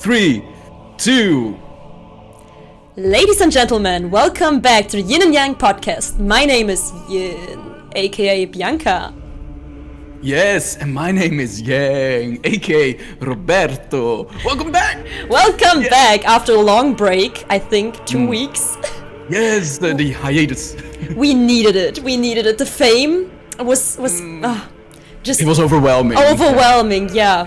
3, 2. Ladies and gentlemen, welcome back to the Yin and Yang podcast. My name is Yin, aka Bianca. Yes, and my name is Yang, aka Roberto. Welcome back! Welcome back after a long break, I think 2 weeks. Yes, the hiatus. We needed it. The fame was just It was overwhelming. overwhelming, yeah.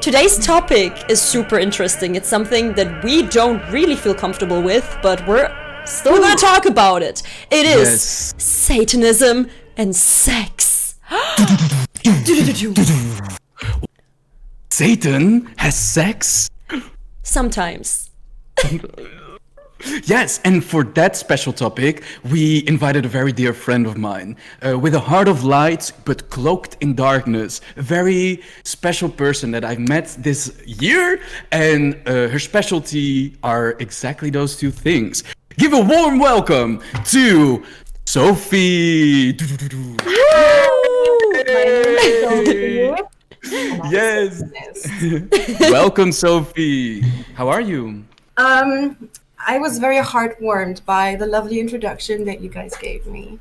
Today's topic is super interesting. It's something that we don't really feel comfortable with, but we're still gonna talk about it. It is Satanism and sex. Satan has sex? Sometimes. Yes, and for that special topic, we invited a very dear friend of mine, with a heart of light, but cloaked in darkness. A very special person that I've met this year, and her specialty are exactly those two things. Give a warm welcome to Sophie! Yes! Welcome, Sophie! How are you? I was very heartwarmed by the lovely introduction that you guys gave me.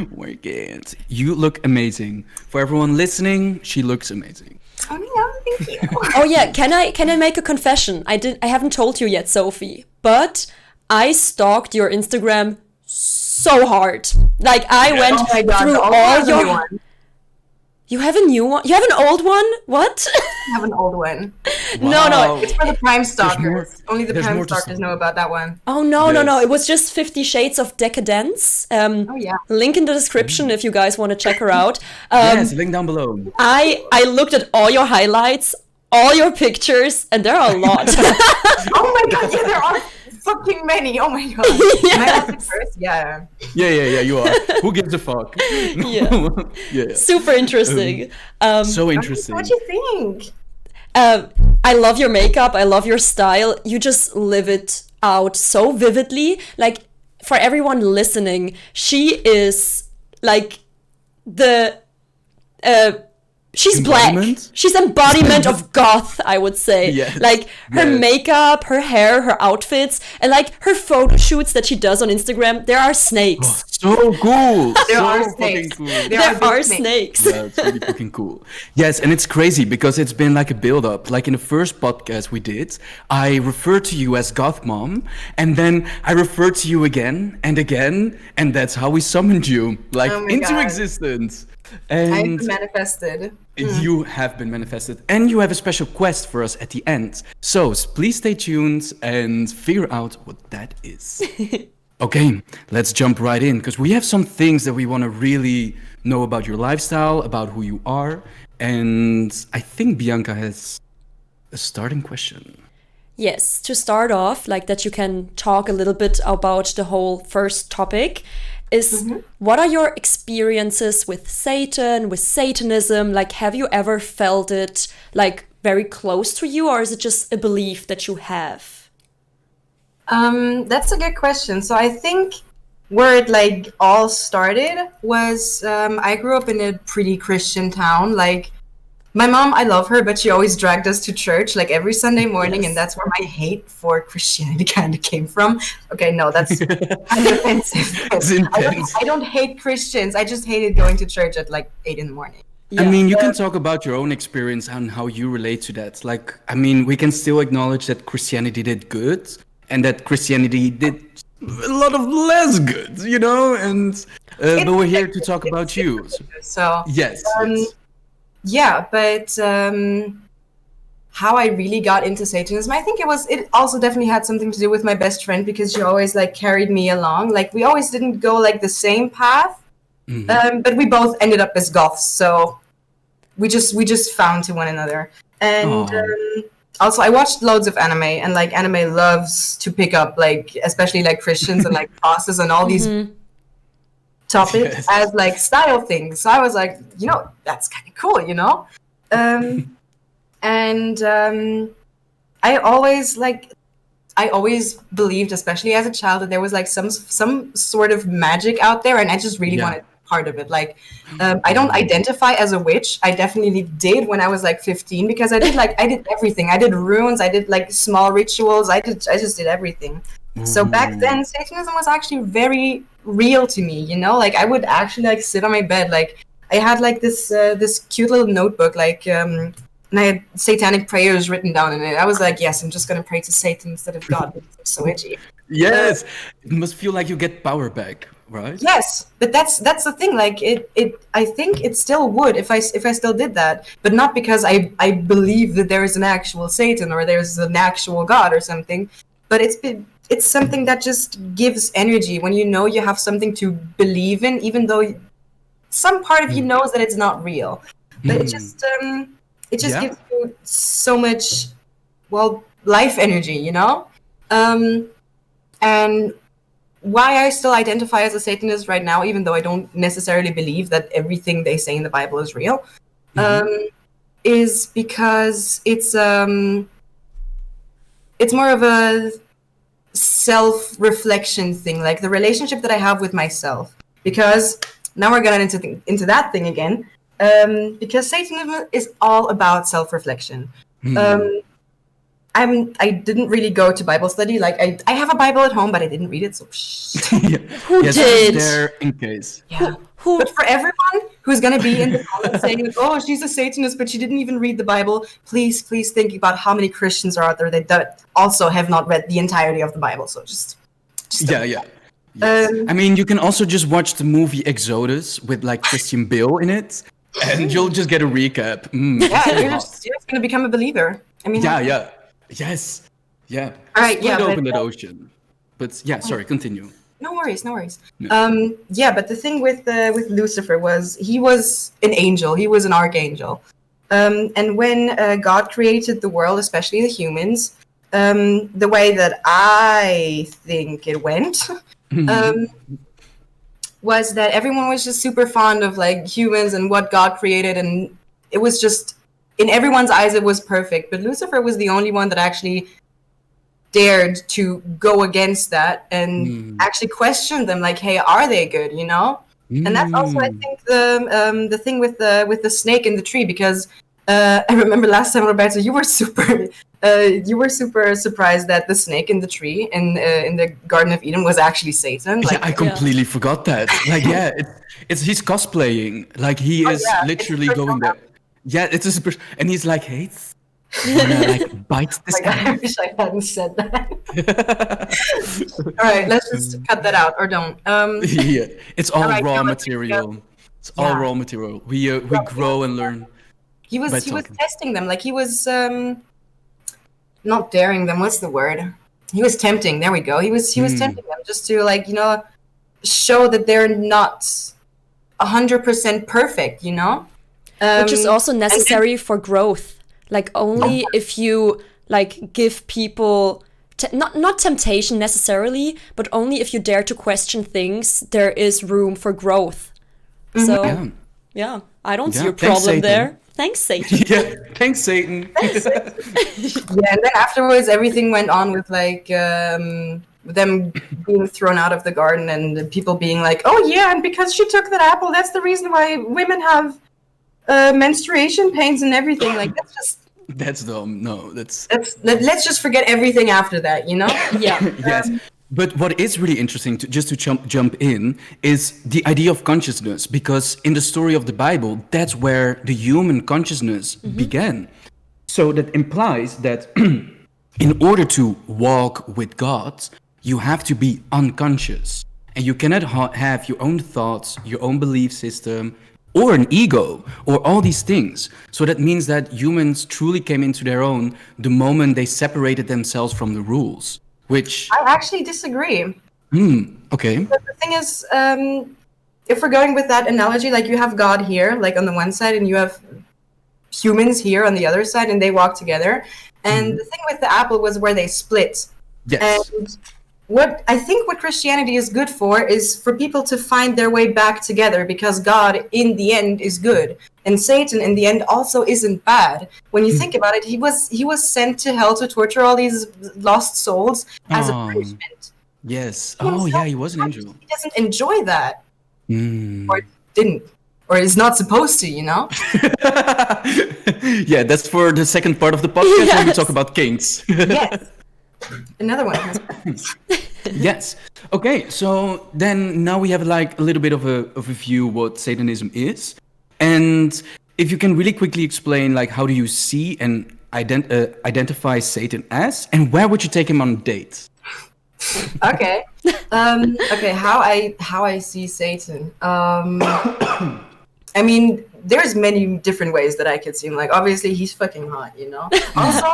Weekend. You look amazing. For everyone listening, she looks amazing. Oh yeah, thank you. Oh yeah, can I make a confession? I haven't told you yet, Sophie, but I stalked your Instagram so hard. Like I went through all your one. You have a new one? You have an old one? What? I have an old one. No. It's for the Prime Stalkers. Only the there's Prime more to Stalkers say. know about that one. Oh no. Yes. It was just 50 Shades of Decadence. Oh yeah. Link in the description if you guys want to check her out. Yes, link down below. I looked at all your highlights, all your pictures, and there are a lot. Oh my god, yeah, there are fucking many. Oh my god. Yes. Am I allowed to curse? Yeah. Yeah, you are. Who gives a fuck? Yeah. Yeah. Super interesting. So interesting. What do you think? I love your makeup. I love your style. You just live it out so vividly. Like, for everyone listening, she is like the she's Embodiment? black. She's embodiment of goth, I would say. Yes, Like her yes. makeup, her hair, her outfits, and like her photo shoots that she does on Instagram. There are snakes. So cool. There so are fucking snakes. cool. There are snakes. Yeah, it's really fucking cool. Yes, and it's crazy because it's been like a build-up. Like in the first podcast we did, I referred to you as Goth Mom, and then I referred to you again, and that's how we summoned you, like Oh my into God. existence. I've And manifested. you have been manifested, and you have a special quest for us at the end. So please stay tuned and figure out what that is. Okay, let's jump right in, because we have some things that we want to really know about your lifestyle, about who you are, and I think Bianca has a starting question. Yes, to start off, like that you can talk a little bit about the whole first topic is what are your experiences with Satan, with Satanism? Like, have you ever felt it like very close to you, or is it just a belief that you have? That's a good question. So I think where it like all started was I grew up in a pretty Christian town. Like my mom, I love her, but she always dragged us to church like every Sunday morning, and that's where my hate for Christianity kind of came from. Okay, no, that's kind of offensive. It's intense. I don't hate Christians. I just hated going to church at like 8 in the morning. I mean, you can talk about your own experience and how you relate to that. Like, I mean, we can still acknowledge that Christianity did good and that Christianity did a lot of less good, you know? And but we're here to talk about you. So Yes. yeah, but how I really got into Satanism, I think it also definitely had something to do with my best friend, because she always like carried me along. Like we always didn't go like the same path, but we both ended up as goths, so we just found to one another. And also I watched loads of anime, and like anime loves to pick up like especially like Christians and like crosses and all these topics Yes. as like style things. So I was like, that's kind of cool, and I always believed, especially as a child, that there was like some sort of magic out there, and I just really Yeah. wanted part of it. Like, I don't identify as a witch. I definitely did when I was like 15 because I did everything. I did runes. I did like small rituals. I just did everything. So back then, Satanism was actually very real to me. You know, like I would actually like sit on my bed. Like I had like this cute little notebook, like and I had satanic prayers written down in it. I was like, yes, I'm just gonna pray to Satan instead of God because I'm so edgy. Yes, it must feel like you get power back, right? Yes, but that's the thing. Like it I think it still would if I still did that, but not because I believe that there is an actual Satan or there's an actual God or something. But it's something that just gives energy when you know you have something to believe in, even though some part of you knows that it's not real. But it just gives you so much, well, life energy, you know. And why I still identify as a Satanist right now, even though I don't necessarily believe that everything they say in the Bible is real, is because it's more of a self-reflection thing, like the relationship that I have with myself. Because now we're going into that thing again. Because Satanism is all about self-reflection. I didn't really go to Bible study. Like I have a Bible at home, but I didn't read it. So Who yes, did? there in case. yeah. Who? But for everyone who's gonna be in the comments saying, "Oh, she's a Satanist, but she didn't even read the Bible," please think about how many Christians are out there that also have not read the entirety of the Bible. So just Yeah. Yes. Um, I mean, you can also just watch the movie Exodus with like Christian Bale in it, and you'll just get a recap. yeah, you're just gonna become a believer. I mean, Yes. Yeah. All right, Split yeah, open but- that ocean. But yeah, sorry, continue. No worries. No. Yeah, but the thing with Lucifer was he was an angel. He was an archangel. And when God created the world, especially the humans, the way that I think it went was that everyone was just super fond of like humans and what God created, and it was just in everyone's eyes it was perfect. But Lucifer was the only one that actually dared to go against that and actually question them, like, hey, are they good, you know? And that's also, I think, the thing with the snake in the tree, because I remember last time, Roberto, you were super surprised that the snake in the tree in the Garden of Eden was actually Satan. Like, Yeah, I completely forgot that. Like, yeah, it's he's cosplaying. Like he is yeah, literally it's going there. Yeah, it's a super, and he's like, hey, wanna like bite this like, guy? I wish I hadn't said that. All right, let's just cut that out or don't. Yeah, it's all Alright, raw yeah, material. It's all Yeah. raw material. We grow and learn. He was by testing talking. them, like he was not daring them. What's the word? He was tempting. There we go. He was tempting them just to, like, you know, show that they're not 100% perfect. You know, Which is also and then- necessary for growth. Like only if you like give people not temptation necessarily, but only if you dare to question things, there is room for growth. So Yeah. yeah, I don't see Yeah, a thanks, problem Satan. there. Thanks, Satan. Yeah. Thanks, Satan. Yeah, and then afterwards, everything went on with like them being thrown out of the garden and the people being like, "Oh yeah, and because she took that apple, that's the reason why women have menstruation pains and everything." Like That's dumb. No, let's just forget everything after that, you know? Yeah. yes. But what is really interesting, to jump in, is the idea of consciousness, because in the story of the Bible, that's where the human consciousness began. So that implies that in order to walk with God, you have to be unconscious, and you cannot have your own thoughts, your own belief system, or an ego, or all these things. So that means that humans truly came into their own the moment they separated themselves from the rules, which... I actually disagree. Okay. But the thing is, if we're going with that analogy, like you have God here, like on the one side, and you have humans here on the other side, and they walk together. And the thing with the apple was where they split. Yes. And what Christianity is good for is for people to find their way back together, because God in the end is good, and Satan in the end also isn't bad. When you think about it, he was sent to hell to torture all these lost souls as a punishment. Yes. Oh, yeah, he was an angel. He doesn't enjoy that. didn't, or is not supposed to, you know? Yeah, that's for the second part of the podcast when we Yes. talk about kinks. Yes. Another one. Yes. Okay, so then now we have like a little bit of a view what Satanism is. And if you can really quickly explain like how do you see and identify Satan as, and where would you take him on a date? Okay. Okay, how I see Satan. I mean, there's many different ways that I could see him. Like, obviously, he's fucking hot, you know? Also,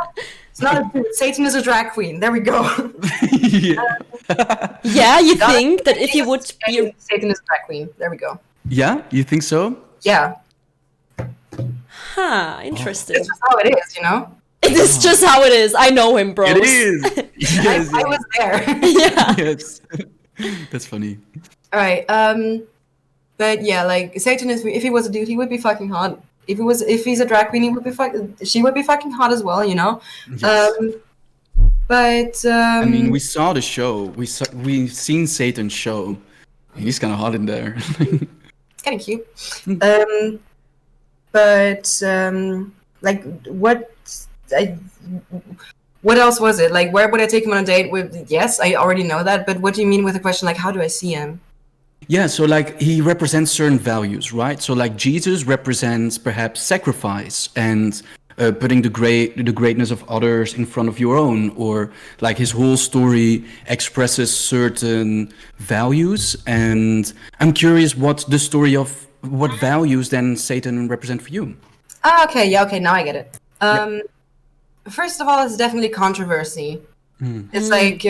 it's not a dude. Satan is a drag queen. There we go. Yeah, you think that if you would be... Satan is a drag queen. There we go. Yeah, you think so? Yeah. Huh, interesting. It's just how it is, you know? It is just how it is. I know him, bro. It is. Yes, I was there. Yeah. yes. That's funny. All right. But yeah, like Satan is. If he was a dude, he would be fucking hot. If he's a drag queen, she would be fucking hot as well, you know. Yes. But I mean, we saw the show. We've seen Satan's show. He's kind of hot in there. It's kind of cute. But like what else was it? Like, where would I take him on a date with? Yes, I already know that. But what do you mean with the question? Like, how do I see him? Yeah, so like he represents certain values, right? So like Jesus represents perhaps sacrifice and putting the greatness of others in front of your own, or like his whole story expresses certain values. And I'm curious what values then Satan represent for you. Okay, yeah, okay, now I get it. First of all, it's definitely controversy. It's like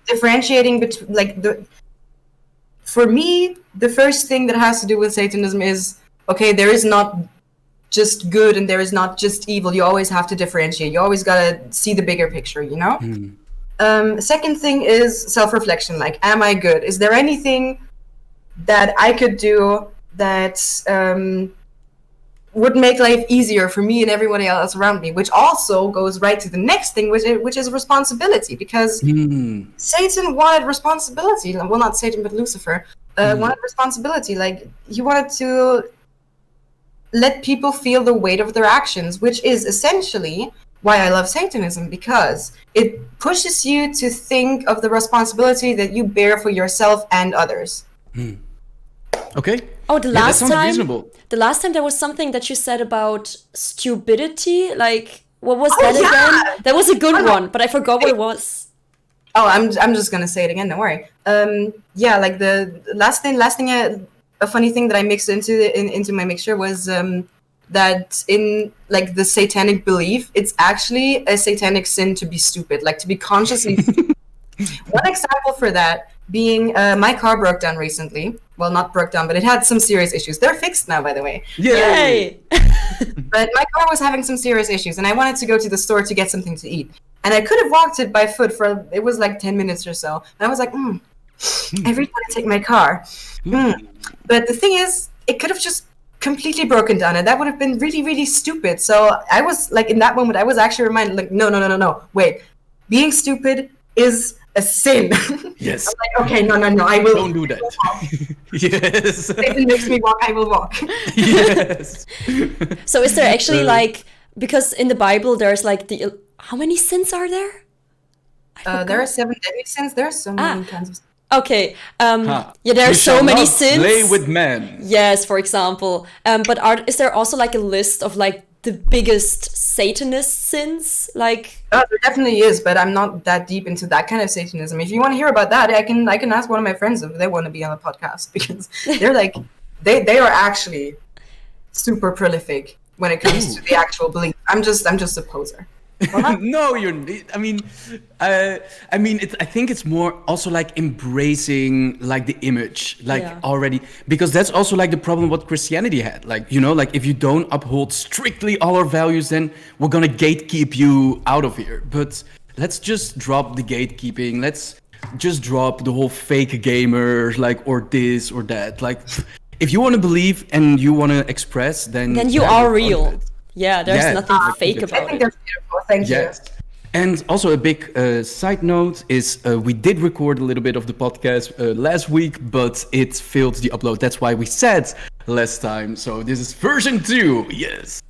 differentiating between like for me, the first thing that has to do with Satanism is, okay, there is not just good and there is not just evil. You always have to differentiate. You always gotta see the bigger picture, you know? Second thing is self-reflection. Like, am I good? Is there anything that I could do that would make life easier for me and everybody else around me? Which also goes right to the next thing, which is responsibility. Because Satan wanted responsibility. Well, not Satan, but Lucifer wanted responsibility. Like, he wanted to let people feel the weight of their actions, which is essentially why I love Satanism, because it pushes you to think of the responsibility that you bear for yourself and others. Okay. Oh, the that last sounds time. reasonable. The last time there was something that you said about stupidity. Like, what was that yeah! again? That was a good one, but I forgot what it was. Oh, I'm just gonna say it again. Don't worry. Yeah, like the last thing, a funny thing that I mixed into my mixture was that in like the satanic belief, it's actually a satanic sin to be stupid, like to be consciously. One example for that being my car broke down recently. Well, not broke down, but it had some serious issues. They're fixed now, by the way. Yay! But my car was having some serious issues, and I wanted to go to the store to get something to eat. And I could have walked it by foot for, it was like 10 minutes or so. And I was like, I really want to take my car. But the thing is, it could have just completely broken down, and that would have been really, really stupid. So I was like, in that moment, I was actually reminded, like, no, wait. Being stupid is a sin. Yes. I'm like, okay, no, I will. Don't do that. Yes. If it makes me walk, I will walk. Yes. So is there actually like, because in the Bible there's like how many sins are there? There are 7 deadly sins. There are so many kinds of sins. Okay. Yeah, there are You so shall many not sins. Play with men. Yes, for example. But is there also like a list of like the biggest Satanist sins? Like, there definitely is, but I'm not that deep into that kind of Satanism. If you want to hear about that, I can ask one of my friends if they want to be on a podcast, because they're like they are actually super prolific when it comes to the actual belief. I'm just a poser. No, you're. I mean, I think it's more also like embracing like the image, like already, because that's also like the problem what Christianity had. Like, you know, like if you don't uphold strictly all our values, then we're gonna gatekeep you out of here. But let's just drop the gatekeeping. Let's just drop the whole fake gamer, like, or this or that. Like, if you want to believe and you want to express, then you are real. Yeah, there's nothing fake about it. I think that's beautiful. Thank you. And also a big side note is we did record a little bit of the podcast last week, but it failed the upload. That's why we said last time. So this is version 2. Yes.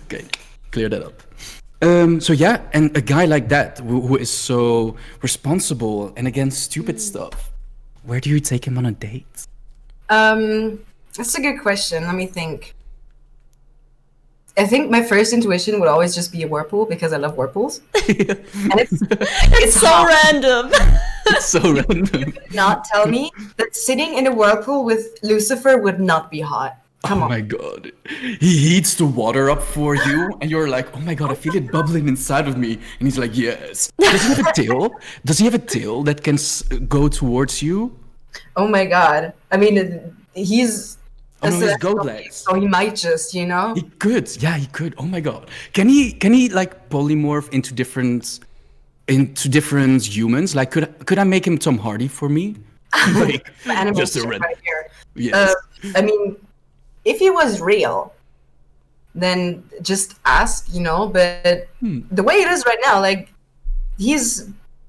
Okay, clear that up. So yeah, and a guy like that who is so responsible and against stupid stuff, where do you take him on a date? That's a good question. Let me think. I think my first intuition would always just be a whirlpool because I love whirlpools. And it's So hot. random. It's so random. Not tell me that sitting in a whirlpool with Lucifer would not be hot. Come Oh on. my god. He heats the water up for you, and you're like, oh my god, I feel it bubbling inside of me. And he's like, yes. Does he have a tail? Does he have a tail that can go towards you? Oh my god. I mean, he's Oh no, he's celestial goat being, legs. so he might just, you know? He could. Yeah, he could. Oh my god. Can he like polymorph into different humans? Like could I make him Tom Hardy for me? Like Animal just a shit red. right here. Yes. I mean, if he was real, then just ask, you know. But the way it is right now, like, he's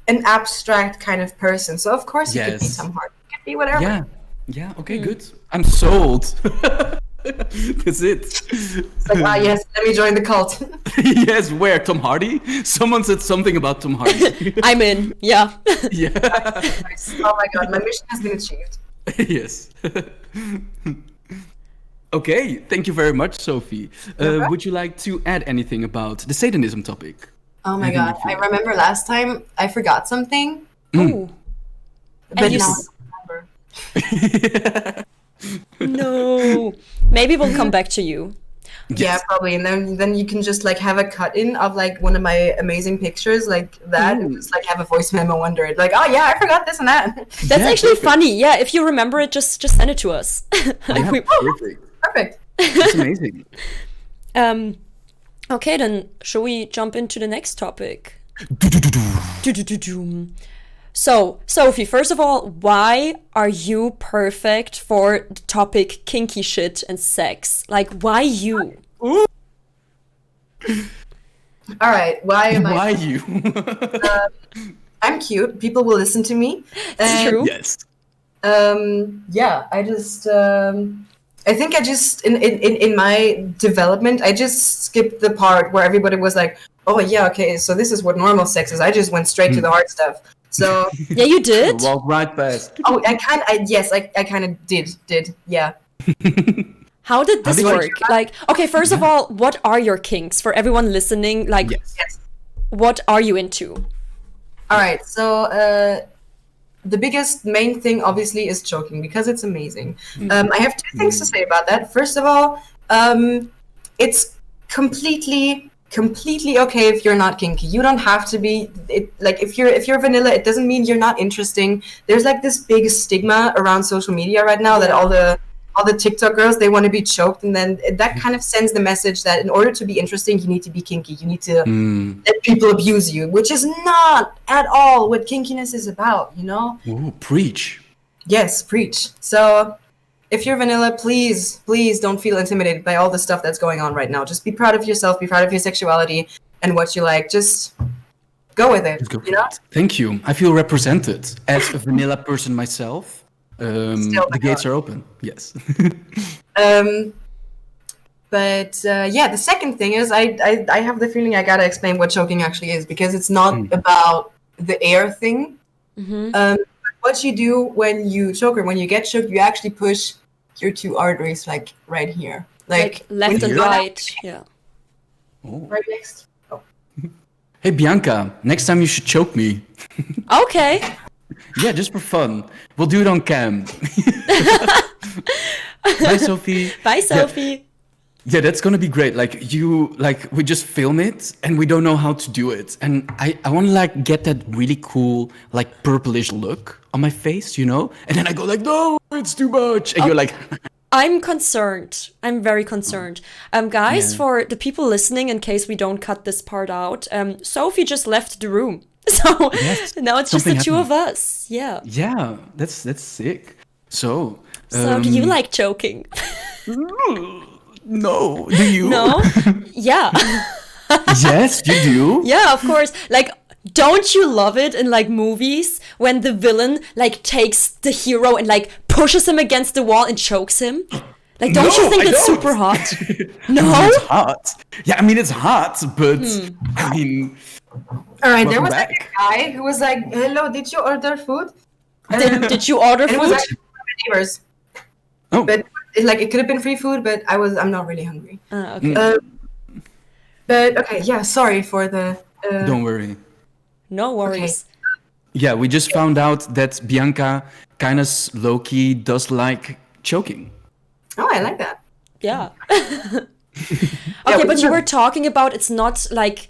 an abstract kind of person. So of course he could be Yes. some hard. He could be whatever. Yeah. Yeah, okay, good. I'm sold. That's it. It's like, yes, let me join the cult. Yes, where? Tom Hardy? Someone said something about Tom Hardy. I'm in. Yeah. Yeah. Nice. Oh my god, my mission has been achieved. Yes. Okay, thank you very much, Sophie. Would you like to add anything about the Satanism topic? Oh my god, I remember last time I forgot something, Ooh. but you now s- I remember. No. Maybe we'll come back to you. Yeah, probably. And then you can just like have a cut in of like one of my amazing pictures like that and just like have a voice memo under it. Like, oh yeah, I forgot this and that. That's Yeah, actually perfect. funny. Yeah, if you remember it, just send it to us. Yeah, We- perfect. Perfect. That's amazing. Okay, then shall we jump into the next topic? Do-do-do-do. So, Sophie, first of all, why are you perfect for the topic kinky shit and sex? Like, why you? All right. Why am Why I? you? I'm cute. People will listen to me. It's true. Yes. Yeah. I think I just in my development, I just skipped the part where everybody was like, "Oh yeah, okay, so this is what normal sex is." I just went straight to the hard stuff. So, Yeah, you did? Walk right past. oh, I kind of did, yeah. How did this did you- work? Like, okay, first of all, what are your kinks? For everyone listening, like, Yes. Yes. what are you into? All right, so the biggest main thing obviously is choking because it's amazing. I have two things to say about that. First of all, it's completely okay if you're not kinky. You don't have to be like if you're vanilla, it doesn't mean you're not interesting. There's like this big stigma around social media right now that all the TikTok girls, they want to be choked, and then that kind of sends the message that in order to be interesting, you need to be kinky. You need to let people abuse you, which is not at all what kinkiness is about, you know? Ooh, preach. Yes, preach. So if you're vanilla, please don't feel intimidated by all the stuff that's going on right now. Just be proud of yourself, be proud of your sexuality and what you like. Just go with it, Go for you know? it. Thank you. I feel represented as a vanilla person myself. The gates are open. Yes. But yeah, the second thing is I have the feeling I gotta explain what choking actually is because it's not about the air thing. What you do when you choke or when you get choked, you actually push your two arteries like right here, Like, left and you go down- right. Yeah. right next. Oh. Hey Bianca, next time you should choke me. Okay. Yeah, just for fun. We'll do it on cam. Bye, Sophie. Bye, Sophie. Yeah, that's gonna be great. We just film it and we don't know how to do it. And I want to like get that really cool like purplish look on my face, you know? And then I go like, no, it's too much. And you're like, I'm concerned. I'm very concerned. Guys, Yeah. for the people listening, in case we don't cut this part out, Sophie just left the room. So Yes, now it's just the something two of happened. us. Yeah. yeah, that's sick. So, So do you like choking? no, do you? No? Yeah. Yes, you do. Yeah, of course. Like, don't you love it in like movies when the villain like takes the hero and like pushes him against the wall and chokes him? Like, don't you think it's super hot? No? It's hot. Yeah, I mean, it's hot, but I mean... All right, there Welcome was back. like a guy who was like, "Hello, did you order food?" Did you order And it was food? actually one of my neighbors. Oh, But it could have been free food, but I'm not really hungry. Okay. But okay, yeah, sorry for the. don't worry. No worries. Yeah, we just found out that Bianca kind of low-key does like choking. Oh, I like that. Yeah. Okay, but you were talking about it's not like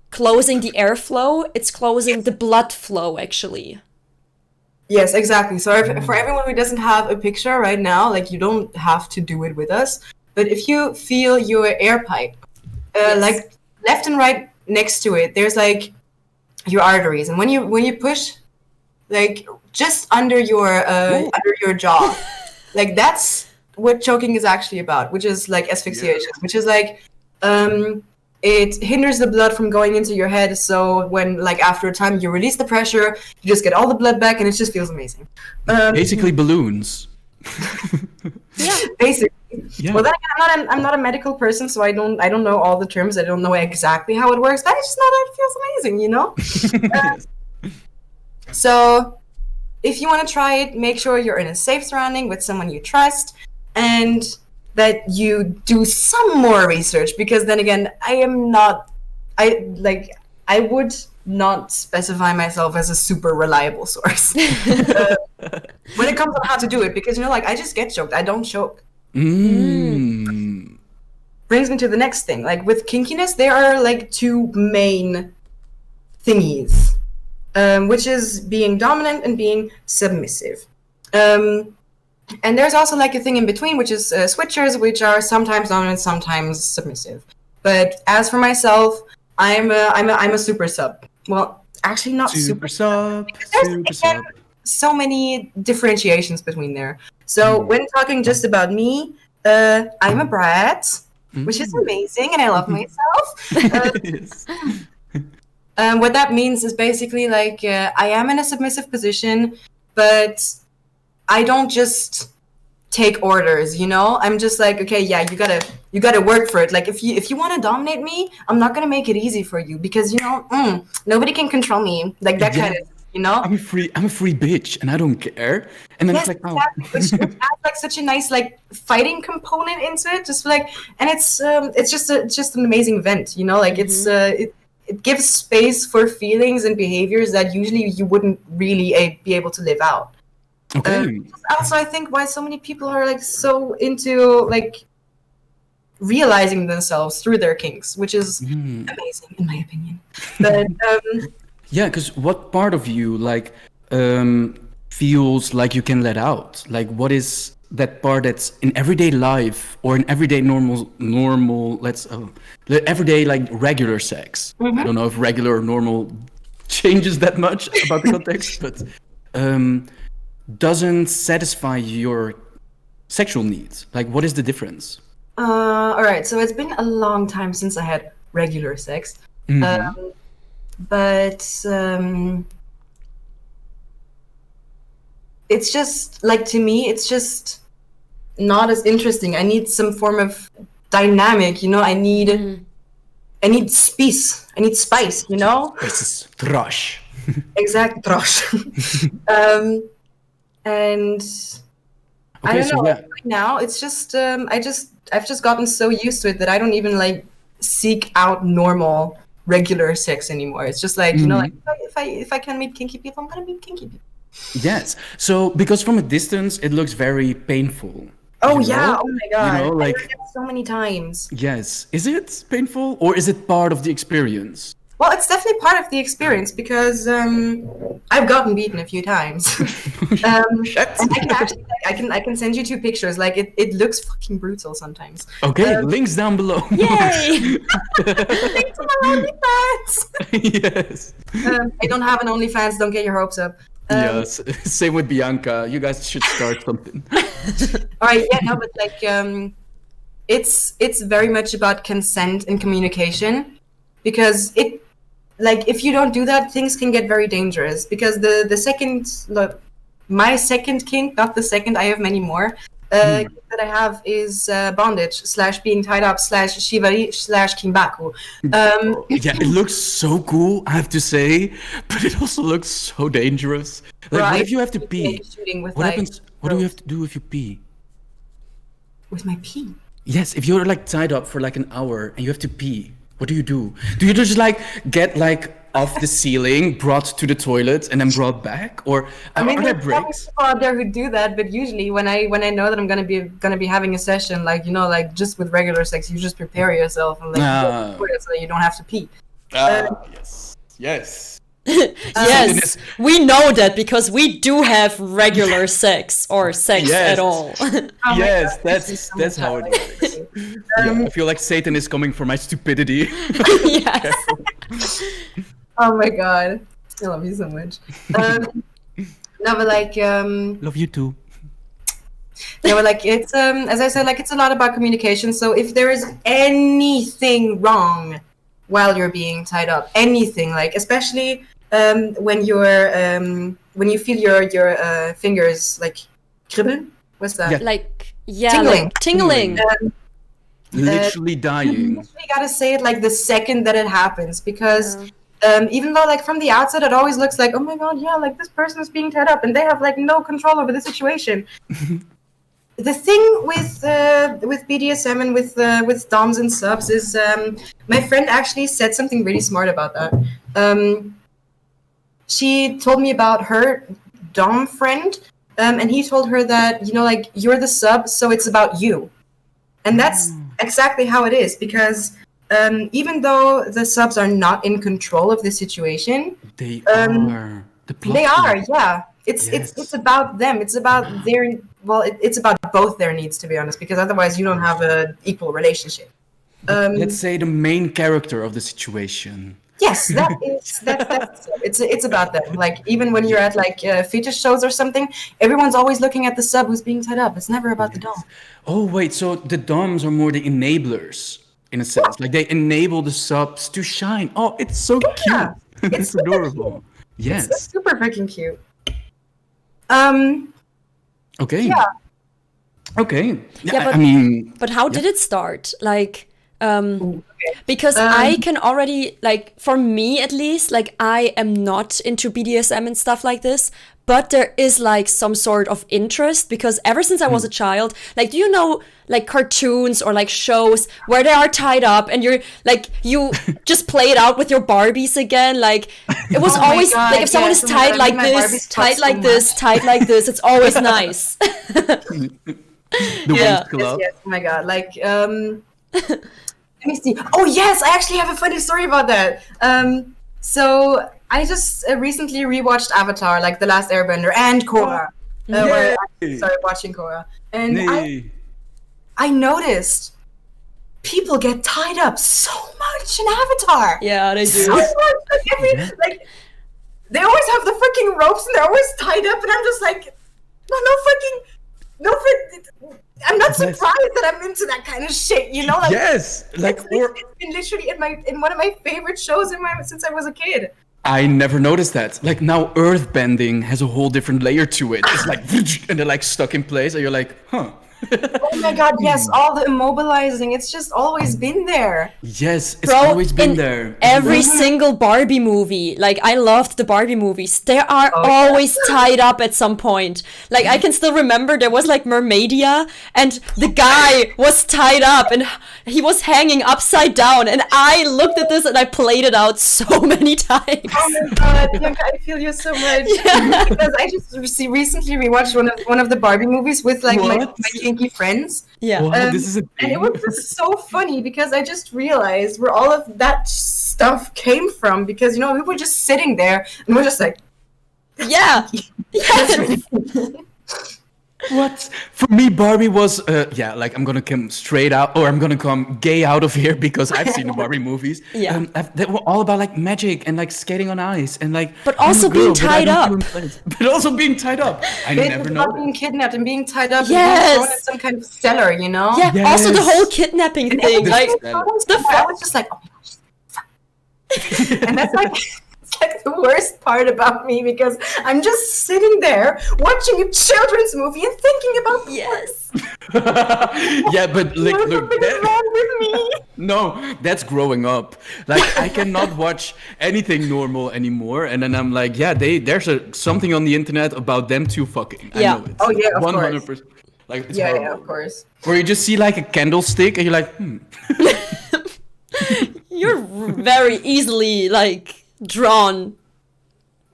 closing the airflow, it's closing the blood flow, actually. Yes, exactly. So for everyone who doesn't have a picture right now, like you don't have to do it with us. But if you feel your air pipe, like left and right next to it, there's like your arteries, and when you push, like just under your jaw, like that's what choking is actually about, which is like asphyxiation, which is like it hinders the blood from going into your head. So when like after a time you release the pressure, you just get all the blood back, and it just feels amazing. Basically balloons. Yeah. Basically. Yeah. Well, then again, I'm not a medical person, so I don't know all the terms. I don't know exactly how it works, but I just know that it feels amazing, you know. So, if you want to try it, make sure you're in a safe surrounding with someone you trust, and that you do some more research. Because then again, I would not specify myself as a super reliable source when it comes on how to do it. Because like I just get choked. I don't choke. Brings me to the next thing. Like with kinkiness, there are like two main thingies, which is being dominant and being submissive. And there's also like a thing in between, which is switchers, which are sometimes dominant, sometimes submissive. But as for myself, I'm a super sub. Well, actually not super sub. There's again so many differentiations between there. So when talking just about me, I'm a brat, which is amazing, and I love myself. Yes. What that means is basically like I am in a submissive position, but I don't just take orders, you know? I'm just like, okay, yeah, you gotta work for it. Like if you want to dominate me, I'm not gonna make it easy for you, because nobody can control me, like that kind of. You know, I'm a free bitch, and I don't care. And then yes, it's like, oh, exactly. Which adds like such a nice like fighting component into it. Just like, and it's just an amazing event. You know, like it gives space for feelings and behaviors that usually you wouldn't really be able to live out. okay. Also, I think why so many people are like so into like realizing themselves through their kinks, which is amazing in my opinion. But Yeah, because what part of you like feels like you can let out? Like, what is that part that's in everyday life or in everyday normal? Everyday like regular sex. I don't know if regular or normal changes that much about the context, but doesn't satisfy your sexual needs. Like, what is the difference? All right, so it's been a long time since I had regular sex. But it's just like, to me, it's just not as interesting. I need some form of dynamic, you know. I need spice. I need spice, you know. This is thrush. Exact thrush. And I don't know. Right now, it's just I've just gotten so used to it that I don't even like seek out normal regular sex anymore. It's just like, you know, like if I can meet kinky people, I'm gonna meet kinky people. Yes. So because from a distance it looks very painful. Oh you yeah, know? oh my god. You know, like, I heard that so many times. Yes. Is it painful or is it part of the experience? Well, it's definitely part of the experience because I've gotten beaten a few times. And I can send you 2 pictures. Like it looks fucking brutal sometimes. Okay, links down below. Yay! Thanks to my OnlyFans. Yes. I don't have an OnlyFans. Don't get your hopes up. Yes. Same with Bianca. You guys should start something. All right. Yeah. No, but like it's very much about consent and communication, because if you don't do that, things can get very dangerous. Because the second, look, my second kink, not the second, I have many more, that I have is bondage / being tied up / shivari / kimbaku. Yeah, it looks so cool, I have to say, but it also looks so dangerous. Like, what if you have to pee? What happens? What do you have to do if you pee? With my pee? Yes, if you're like tied up for like an hour and you have to pee, what do you do? Do you just like get like off the ceiling, brought to the toilet, and then brought back, or I mean, are there there's some breaks? people out there who do that, but usually when I know that I'm gonna be having a session, like like just with regular sex, you just prepare yourself and like go to the toilet so that you don't have to pee. Yes, yes. Yes, we know that because we do have regular sex or sex Yes. at all. Oh my Yes, God, thank you so that's much. how it works. Yeah, I feel like Satan is coming for my stupidity. Yes. Oh my God, I love you so much. No, but like Love you too. yeah, but like it's as I said, like it's a lot about communication. So if there is anything wrong while you're being tied up, anything, like especially when you feel your fingers like kribbeln. What's that? Yeah. Like, Tingling. like tingling. Literally You dying. literally gotta say it like the second that it happens, because even though like from the outside it always looks like, oh my God, yeah, like this person is being tied up and they have like no control over the situation. The thing with BDSM and with DOMs and subs is my friend actually said something really smart about that. She told me about her DOM friend, and he told her that like you're the sub, so it's about you, and that's exactly how it is, because even though the subs are not in control of the situation, They are. The plot they are, twist. yeah. Yes. It's about them. It's about their it's about both their needs, to be honest, because otherwise you don't have an equal relationship. Let's say the main character of the situation. Yes, it's about them. Like even when you're at like fetish shows or something, everyone's always looking at the sub who's being tied up. It's never about the dom. Oh wait, so the DOMs are more the enablers in a sense. Like they enable the subs to shine. Oh, it's so Yeah, cute. it's It's super adorable. cute. Yes. It's super freaking cute. Okay. Yeah. Okay. Yeah, I mean, But how did it start? Like, because I can already, like, for me at least, like, I am not into BDSM and stuff like this, but there is, like, some sort of interest, because ever since I was a child, like, do you know, like, cartoons or, like, shows where they are tied up and you're, like, you just play it out with your Barbies again? Like, it was Oh my always, God, like, if someone yes, is oh my tied God, like my this, Barbies tied fuck like so this, much. tied like this, it's always nice. the Yeah. Winx Club. Yes, oh my God. Like, let me see. Oh yes, I actually have a funny story about that. So I just recently rewatched Avatar, like The Last Airbender, and Korra. Where I started watching Korra, and Nay. I noticed people get tied up so much in Avatar. Yeah, they So do. much. Like they always have the freaking ropes and they're always tied up, and I'm just like, I'm not surprised that I'm into that kind of shit, you know? Like, Yes. Like or it's been literally in one of my favorite shows since I was a kid. I never noticed that. Like now earthbending has a whole different layer to it. It's like and they're like stuck in place and you're like, huh. Oh my God, yes, all the immobilizing, it's just always been there. Yes, it's Bro, always been in there. every single Barbie movie, like I loved the Barbie movies, they are always tied up at some point. Like I can still remember there was like Mermaidia and the guy was tied up and he was hanging upside down, and I looked at this and I played it out so many times. Oh my God, Bianca, I feel you so much. Yeah. Because I just recently rewatched one of the Barbie movies with like my What? kinky friends. Yeah. Wow, this is a And it thing. was just so funny because I just realized where all of that stuff came from, because we were just sitting there and we're just like, Yeah. that's Yes. really funny. What? For me, Barbie was, like I'm gonna come straight out, or I'm gonna come gay out of here because I've seen the Barbie movies. Yeah. They were all about like magic and like skating on ice and like. But I'm a also being girl, but I tied don't up. feel influenced. But also being tied up. I It's never about know. being kidnapped and being tied up Yes. and being thrown in some kind of cellar, you know? Yeah, also the Yes. whole kidnapping And thing. every Like, time I was just like, oh my gosh, fuck. And that's like, it's like the worst part about me, because I'm just sitting there watching a children's movie and thinking about yes. Yeah, but like, look, Something is wrong with me. no, that's growing up. Like, I cannot watch anything normal anymore, and then I'm like, yeah, there's something on the internet about them two fucking. Yeah. I know it. Oh, yeah, of 100%. Like, it's Yeah, horrible. yeah, of course. Where you just see like a candlestick, and you're like, You're very easily like drawn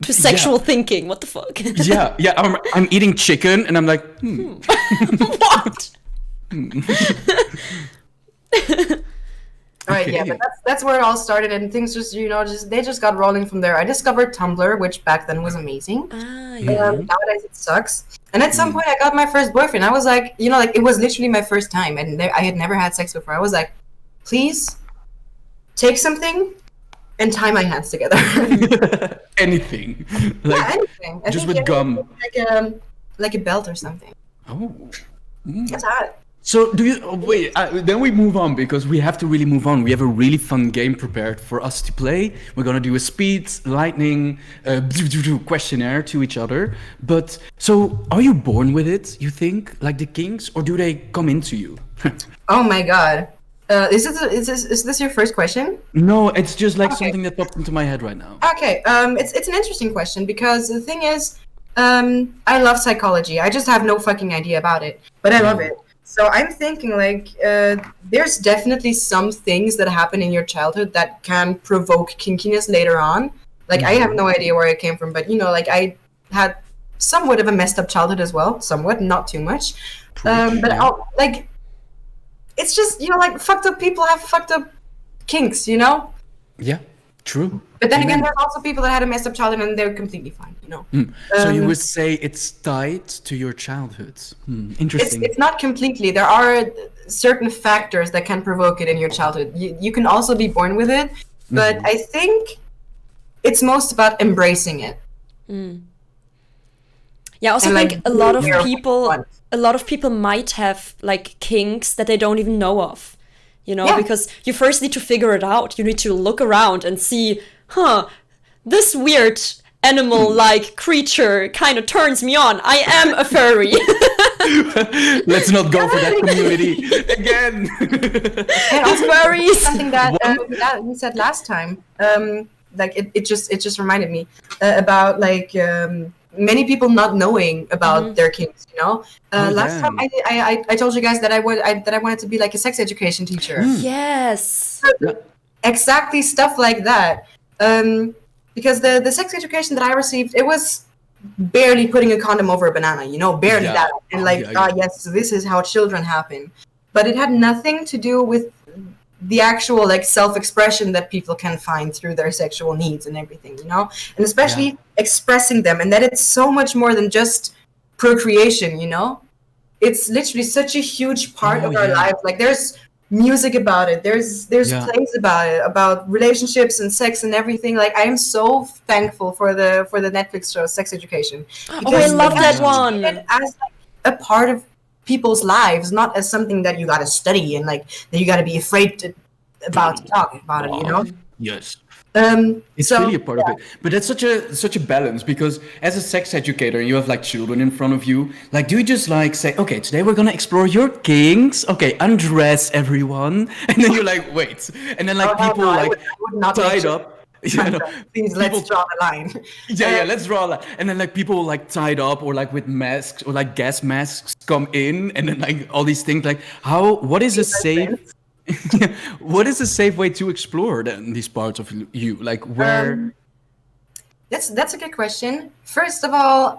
to sexual thinking. What the fuck? yeah, yeah. I'm eating chicken, and I'm like, What? All right, yeah, Okay. but that's where it all started, and things just they just got rolling from there. I discovered Tumblr, which back then was amazing. Ah, yeah. Nowadays it sucks. And at some point, I got my first boyfriend. I was like, like it was literally my first time, and I had never had sex before. I was like, please take something and tie my hands together. anything. Like, Yeah, anything. I just think with gum. like a belt or something. Oh. That's hot. So do you wait? Then we move on because we have to really move on. We have a really fun game prepared for us to play. We're gonna do a speed, lightning, questionnaire to each other. But so, are you born with it? You think, like the kinks, or do they come into you? Oh my god. Is this your first question? No, it's just like Okay. something that popped into my head right now. Okay. It's an interesting question because the thing is, I love psychology. I just have no fucking idea about it, but I love it. So I'm thinking like, there's definitely some things that happen in your childhood that can provoke kinkiness later on. Like I have no idea where it came from, but like I had somewhat of a messed up childhood as well. Somewhat, not too much. But yeah. like, it's just like fucked up people have fucked up kinks, Yeah, true. But then again, there's also people that had a messed up childhood and they're completely fine, So you would say it's tied to your childhood. Interesting. It's not completely. There are certain factors that can provoke it in your childhood. You can also be born with it, but I think it's most about embracing it. Yeah, I also And, think like, a lot of being aware of people what- a lot of people might have like kinks that they don't even know of. Yeah. Because you first need to figure it out. You need to look around and see, this weird animal like creature kind of turns me on. I am a furry. Let's not go for that community again. And also Furries. something that you said last time. Like it just reminded me about like many people not knowing about their kinks. Last time I told you guys that I wanted to be like a sex education teacher. Yes. Exactly, stuff like that. Because the sex education that I received, it was barely putting a condom over a banana, barely Yeah. that. And like, yes, this is how children happen. But it had nothing to do with the actual like self-expression that people can find through their sexual needs and everything, and especially expressing them, and that it's so much more than just procreation, It's literally such a huge part of our lives. Like there's music about it, there's plays about it, about relationships and sex and everything. Like I am so thankful for the Netflix show Sex Education. Oh, I love it that has one. treated as like a part of people's lives, not as something that you got to study and like that you got to be afraid to talk about it, Yes. It's so, really a part of it. But that's such a balance, because as a sex educator, you have like children in front of you. Like, do you just like say, okay, today we're gonna explore your kinks. Okay, undress everyone, and then you're like, wait, and then like people I like would not tied mention- up. You know, Please, let's draw the line. yeah, let's draw a line. And then like people like tied up or like with masks or like gas masks come in, and then like all these things. Like, what is a safe? What is a safe way to explore then these parts of you? Like where? That's a good question. First of all,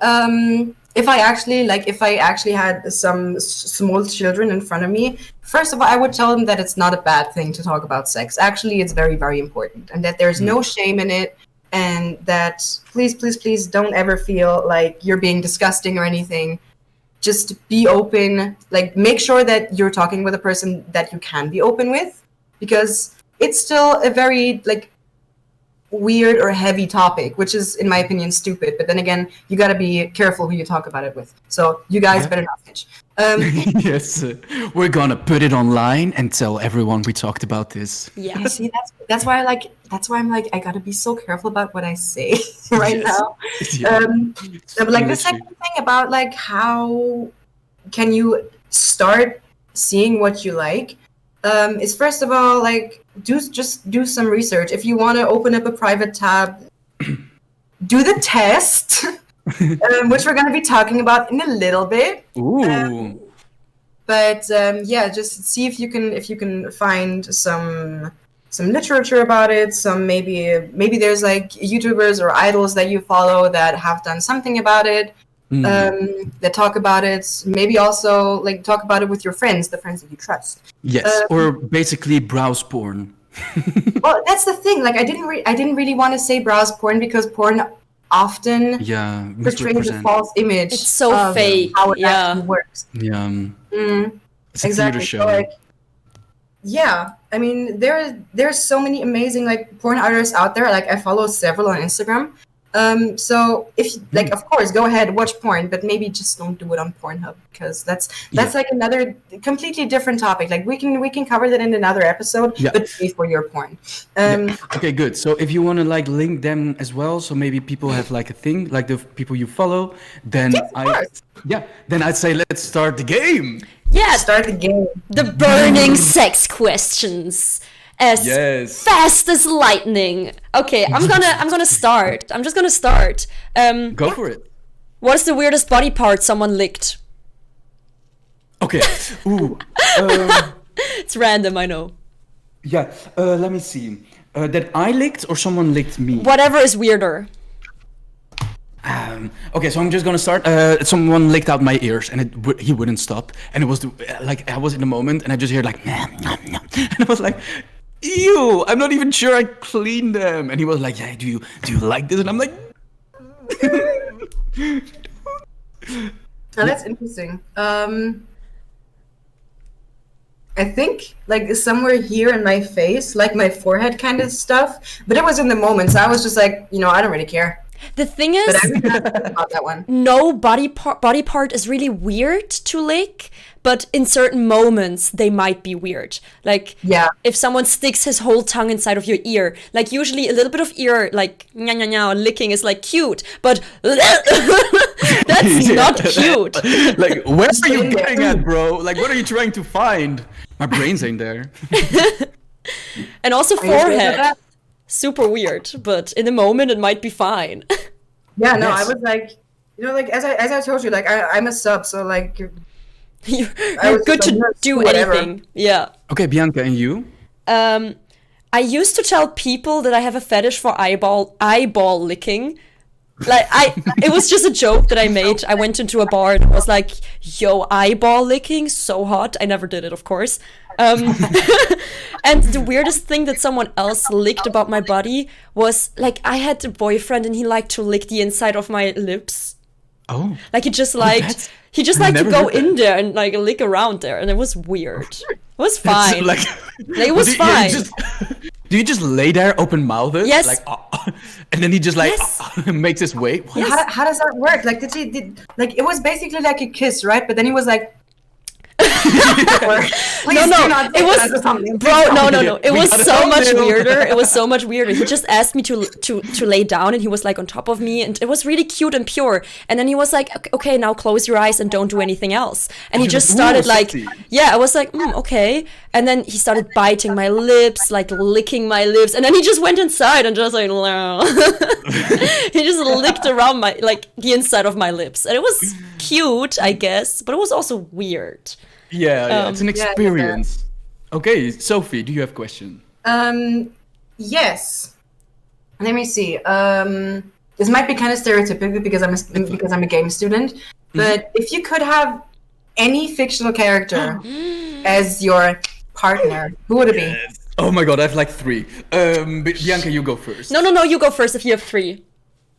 if I actually had some small children in front of me, first of all, I would tell them that it's not a bad thing to talk about sex. Actually, it's very, very important, and that there's no shame in it, and that please don't ever feel like you're being disgusting or anything. Just be open. Like, make sure that you're talking with a person that you can be open with, because it's still a very like weird or heavy topic, which is, in my opinion, stupid. But then again, you got to be careful who you talk about it with. So you guys better not snitch. Yes, we're gonna put it online and tell everyone we talked about this. Yeah. See, that's why I'm like, I got to be so careful about what I say right now. Yeah. Like the second thing about like how can you start seeing what you like, is first of all, like, do some research. If you want to open up a private tab, do the test, which we're going to be talking about in a little bit. Ooh. But yeah, just see if you can find some literature about it. Some maybe there's like YouTubers or idols that you follow that have done something about it. That talk about it. Maybe also like talk about it with your friends, the friends that you trust. Yes, or basically browse porn. Well, that's the thing. Like I didn't really want to say browse porn because porn often portrays a false image. It's so of fake. how it actually works. Yeah. It's a Exactly. theater show. So, like, yeah, I mean, there's so many amazing like porn artists out there. Like I follow several on Instagram. So if like, of course, go ahead, watch porn, but maybe just don't do it on Pornhub because that's like another completely different topic. Like we can cover that in another episode, but pay for your porn. Okay, good. So if you want to like link them as well, so maybe people have like a thing, like the people you follow, then then I'd say let's start the game. Yeah, Start the game. the burning sex questions. As fast as lightning. Okay, I'm gonna start. I'm just gonna start. Go for it. What is the weirdest body part someone licked? Okay. Ooh. It's random, I know. Yeah. Let me see. That I licked or someone licked me. Whatever is weirder. Okay, so I'm just gonna start. Someone licked out my ears, and he wouldn't stop. And it was like I was in the moment, and I just heard like, and I was like, ew! I'm not even sure I cleaned them. And he was like, yeah, do you like this? And I'm like, Oh, that's interesting. I think like somewhere here in my face, like my forehead kind of stuff. But it was in the moment, so I was just like, I don't really care. The thing is, But I really not think about that one. no body part is really weird to lick, but in certain moments they might be weird. Like if someone sticks his whole tongue inside of your ear, like usually a little bit of ear like licking is like cute, but that's not cute. Like, where are you getting at, bro? Like, what are you trying to find? My brains ain't there. And also Are you sure about forehead. that? Super weird, but in the moment it might be fine. Yeah, no, Yes. I was like, like as I told you, like I'm a sub, so like You're was good just to like, do whatever. anything. Yeah. Okay, Bianca, and you? I used to tell people that I have a fetish for eyeball licking. Like it was just a joke that I made. I went into a bar and was like, "Yo, eyeball licking, so hot." I never did it, of course. And the weirdest thing that someone else licked about my body was like I had a boyfriend and he liked to lick the inside of my lips. Oh. Like he just that's- liked to never go heard that. in there and like lick around there, and it was weird. It was That's fine. like, It was fine. Do you just lay there open mouthed? Yes. Like, and then he just like Yes. makes his way? What? how does that work? Like like it was basically like a kiss, right? But then he was like No, it was bro. No. It was so much weirder. It was so much weirder. He just asked me to lay down, and he was like on top of me, and it was really cute and pure. And then he was like, "Okay, now close your eyes and don't do anything else." And he just started like, sexy. I was like, okay. And then he started biting my lips, like licking my lips, and then he just went inside and just like, he just licked around the inside of my lips, and it was cute, I guess, but it was also weird. Yeah, it's an yeah. experience. Okay, Sophie, do you have a question? Yes. Let me see. This might be kind of stereotypical because I'm a game student, but if you could have any fictional character as your partner, who would it be? Oh my god, I have like 3. Bianca, you go first. No, you go first if you have 3.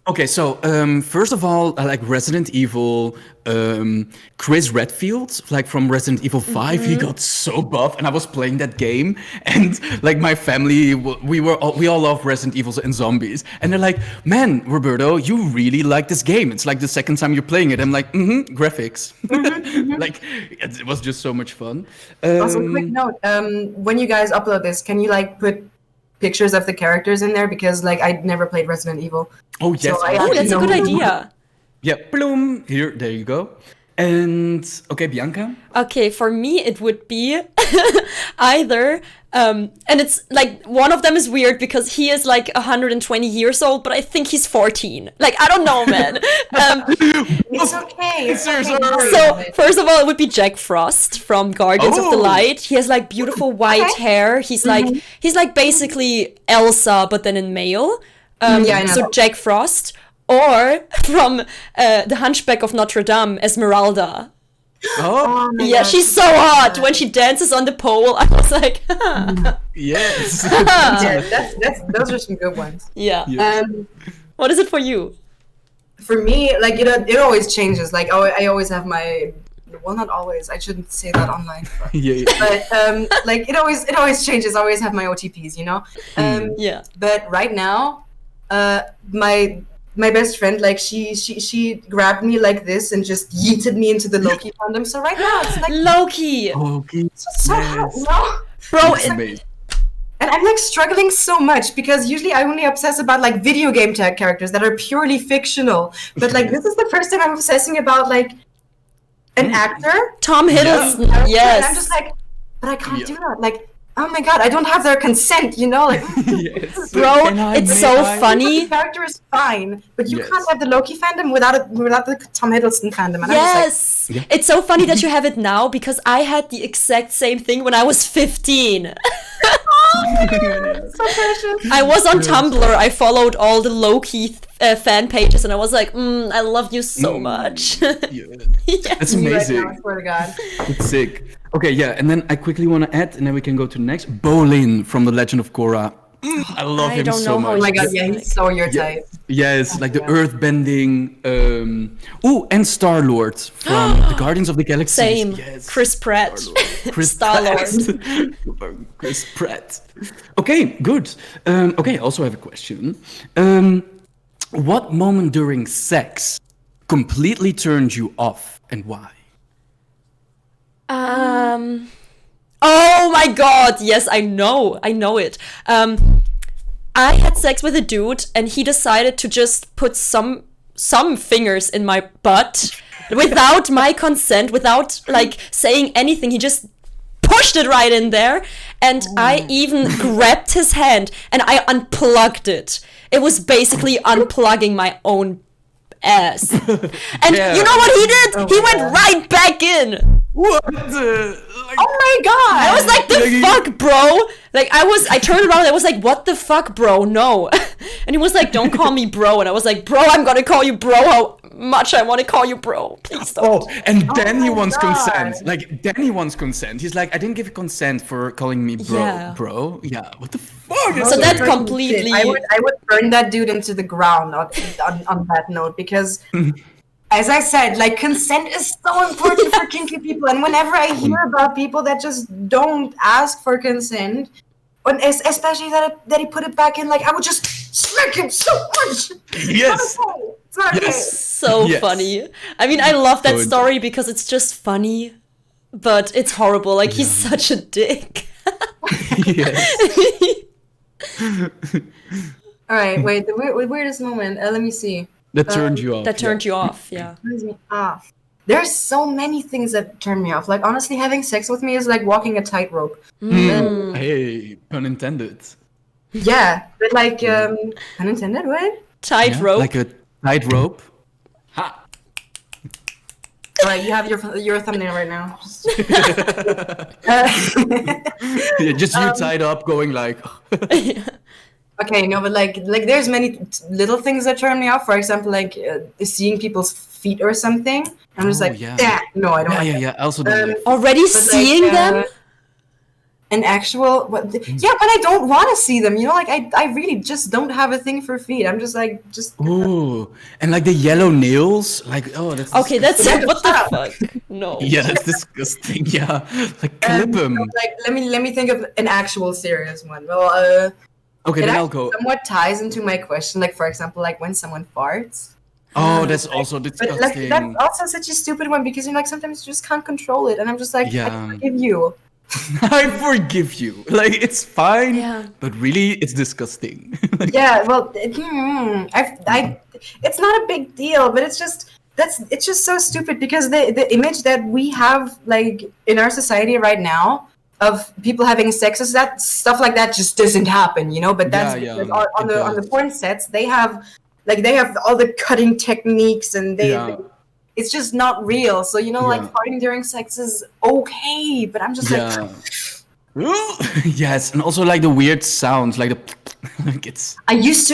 Okay, so first of all, I like Resident Evil. Chris Redfield, like from Resident Evil 5, he got so buff, and I was playing that game, and like my family, we all love Resident Evils and zombies, and they're like, "Man, Roberto, you really like this game. It's like the second time you're playing it." I'm like, graphics, like it was just so much fun. Also, quick note: when you guys upload this, can you like put pictures of the characters in there? Because like I never played Resident Evil. Oh yes, So I Oh, actually that's a know good who- idea. Yeah, bloom. There you go. And okay, Bianca. Okay, for me it would be either and it's like one of them is weird because he is like 120 years old, but I think he's 14. Like I don't know, man. It's okay. It's okay. So first of all, it would be Jack Frost from Guardians of the Light. He has like beautiful white hair. He's like basically Elsa, but then in male. Yeah, I know. So Jack Frost, or from The Hunchback of Notre Dame, Esmeralda. Oh, Yeah, she's so hot when she dances on the pole. I was like, yes. Yeah, those are some good ones. yeah. Yeah. What is it for you? For me, like it always changes. Like I always have my, well, not always. I shouldn't say that online. Yeah. But like it always changes. I always have my OTPs, you know. Yeah. But right now, my best friend, like she grabbed me like this and just yeeted me into the Loki fandom. So right now it's like Loki! Okay. so hot, you know? Bro, It's amazing. And I'm like struggling so much because usually I only obsess about like video game tag characters that are purely fictional. But like this is the first time I'm obsessing about like an actor. Tom Hiddleston, And yes. I'm just like, but I can't do that. Like, oh my god, I don't have their consent, you know? Like, Yes. Bro, And I it's may- so I- funny. the character is fine, but you Yes. can't have the Loki fandom without the Tom Hiddleston fandom. And Yes! Yeah. It's so funny that you have it now because I had the exact same thing when I was 15. I'm just like, so precious. I was on Tumblr. I followed all the Loki fan pages and I was like, I love you so much. Yeah. Yeah. That's Me right amazing. now, I swear to God. It's sick. Okay, yeah, and then I quickly want to add, and then we can go to the next. Bolin from The Legend of Korra. I love I him don't so know how much. Oh my god, It's yeah, like- he's so your type. Yes, like the Yeah. earth-bending. And Star-Lord from the Guardians of the Galaxy. Same. Yes. Chris Pratt. Chris Star-Lord. Pratt. Chris Pratt. Okay, good. Okay, I also have a question. What moment during sex completely turned you off and why? Oh my god, yes, I know it. I had sex with a dude and he decided to just put some fingers in my butt without my consent, without like saying anything. He just pushed it right in there and I even grabbed his hand and I unplugged it. It was basically unplugging my own ass. And Yeah. you know what he did? He went right back in. What? Oh my god! I was like, the fuck, bro? Like, I turned around and I was like, what the fuck, bro? No. And he was like, don't call me bro. And I was like, bro, I'm gonna call you bro. How much I want to call you bro. Please don't. Oh, and then he my wants God. consent. Like, then he wants consent. He's like, I didn't give consent for calling me bro. Yeah. Bro? Yeah, what the fuck? So that Fucking completely- shit. I would burn that dude into the ground on that note because, as I said, like consent is so important for kinky people, and whenever I hear about people that just don't ask for consent, and especially that he put it back in, like I would just smack him so much. Yes. It's not okay. Yes. So Yes. funny. I mean, I love that So story because it's just funny, but it's horrible. Like, he's such a dick. Yes. All right, wait. The weirdest moment. Let me see. That turned you off. That turned you off, yeah. Turns me off. There's so many things that turn me off. Like honestly, having sex with me is like walking a tightrope. Hey, pun intended. Yeah, but like unintended. What? Tight Yeah, rope. like a tightrope. Ha! All right, you have your thumbnail right now. Yeah, just you tied up, going like. Okay, no, but like there's many little things that turn me off. For example, like seeing people's feet or something. I'm just Oh, like, yeah. yeah, no, I don't. Yeah, like yeah, that. yeah. I also don't like. Already But, like, seeing them? An actual, yeah, but I don't want to see them. You know, like I really just don't have a thing for feet. I'm just like, Ooh, and like the yellow nails, like that's Okay, that's Yeah, what the shut up. fuck? No. yeah, that's disgusting. Yeah, like clip him. like let me think of an actual serious one. Well, Okay, it then I'll actually go. somewhat ties into my question. Like for example, like when someone farts. Oh, that's also But disgusting. like that's also such a stupid one because you know, like sometimes you just can't control it, and I'm just like, Yeah. I forgive you. I forgive you. Like it's fine, Yeah. but really, it's disgusting. Like, Yeah, well, it's not a big deal, but it's just it's just so stupid because the image that we have like in our society right now of people having sex is that stuff like that just doesn't happen, you know. But that's because on the porn sets they have all the cutting techniques and it's just not real. So you know, like farting during sex is okay, but I'm just like. Yes, and also like the weird sounds, like the like it's. I used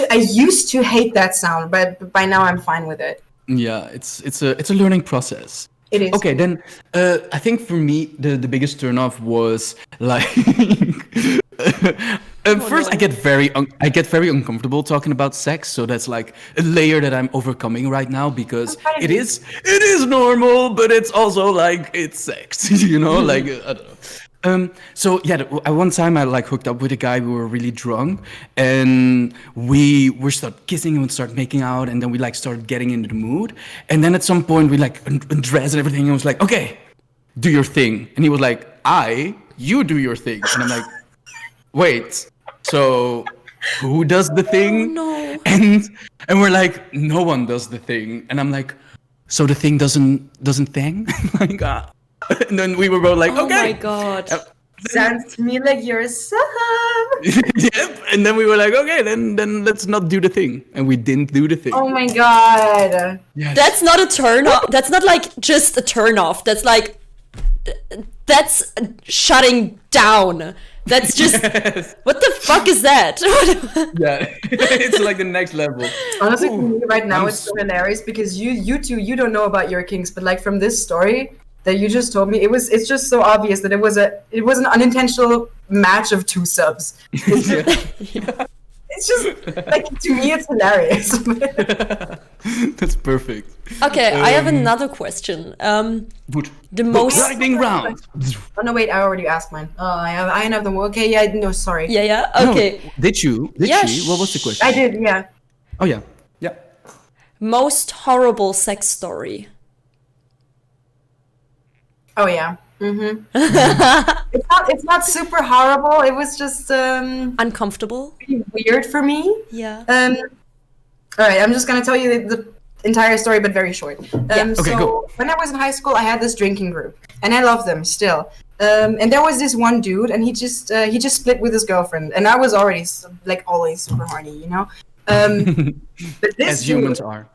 to hate that sound, but by now I'm fine with it. Yeah, it's a learning process. It is. Okay, then I think for me the biggest turnoff was like first I get very uncomfortable talking about sex, so that's like a layer that I'm overcoming right now because it is normal, but it's also like it's sex, you know, like I don't know. So yeah, at one time I like hooked up with a guy. We were really drunk, and we started kissing and we started making out, and then we like started getting into the mood. And then at some point we like undressed and everything. And I was like, okay, do your thing. And he was like, you do your thing. And I'm like, wait, so who does the thing? Oh, no. And we're like, no one does the thing. And I'm like, so the thing doesn't thing? Like, and then we were both like, okay. Oh my god. Sounds to me like you're a sub. Yep. And then we were like, okay, then let's not do the thing. And we didn't do the thing. Oh my god. Yes. That's not a turn off. That's not like just a turn off. That's like that's shutting down. That's just what the fuck is that? Yeah, it's like the next level. Honestly, for me right now it's so hilarious because you two, you don't know about your kinks, but like from this story that you just told me, it's just so obvious that it was an unintentional match of two subs. It's just like, to me it's hilarious. That's perfect. Okay, I have another question. The most lightning round. Oh no, wait, I already asked mine. Oh, I have them. Okay, yeah, no, sorry. Yeah. Okay. No, did you? Did she? What was the question? I did, yeah. Oh yeah. Most horrible sex story. Oh yeah. Mm-hmm. It's not super horrible. It was just Uncomfortable. pretty weird for me. Yeah. All right, I'm just gonna tell you the entire story, but very short. Okay, so go. when I was in high school, I had this drinking group, and I love them still. And there was this one dude, and he just split with his girlfriend, and I was already like always super horny, you know. But this As humans are.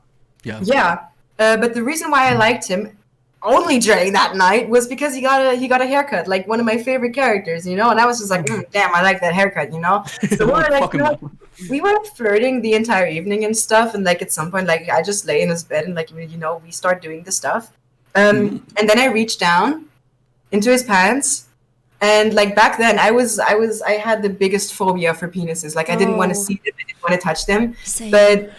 Yeah. Yeah. But the reason why I liked him only during that night was because he got a haircut, like one of my favorite characters, you know. And I was just like, damn, I like that haircut, you know. So we were like, we were flirting the entire evening and stuff. And like at some point, like I just lay in his bed and like, you know, we start doing the stuff. And then I reached down into his pants. And like back then, I had the biggest phobia for penises. Like I didn't want to see them, I didn't want to touch them. Same. But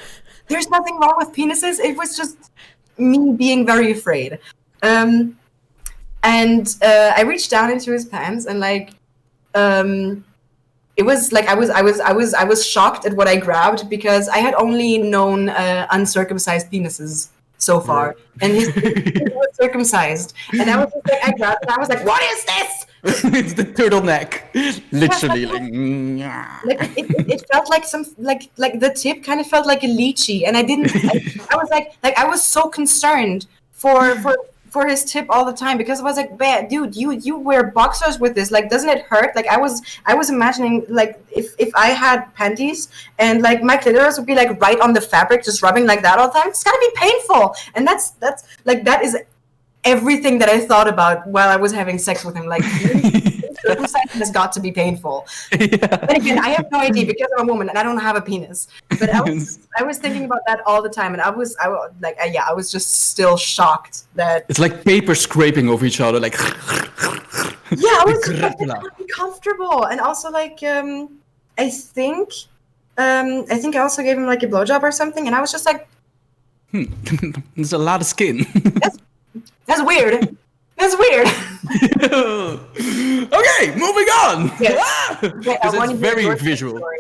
there's nothing wrong with penises. It was just me being very afraid. And I reached down into his pants and like, it was like I was shocked at what I grabbed because I had only known uncircumcised penises so far, and his was circumcised, and I was just like, I grabbed it, I was like, what is this? It's the turtleneck, literally. Like it felt like some like the tip kind of felt like a lychee, and I was like I was so concerned for his tip all the time because I was like, dude, you wear boxers with this, like doesn't it hurt? Like I was imagining like if I had panties and like my clitoris would be like right on the fabric just rubbing like that all the time, it's gotta be painful. And that's like that is everything that I thought about while I was having sex with him. Like circumcision has got to be painful. But again, I have no idea because I'm a woman and I don't have a penis. But I was thinking about that all the time, and I was just still shocked that it's like paper scraping over each other, like. Yeah, I was just uncomfortable, and also like I think I also gave him like a blowjob or something, and I was just like, There's a lot of skin. That's weird. That's weird. Okay, moving on. Yes. Wait, I want It's to hear very your visual. story.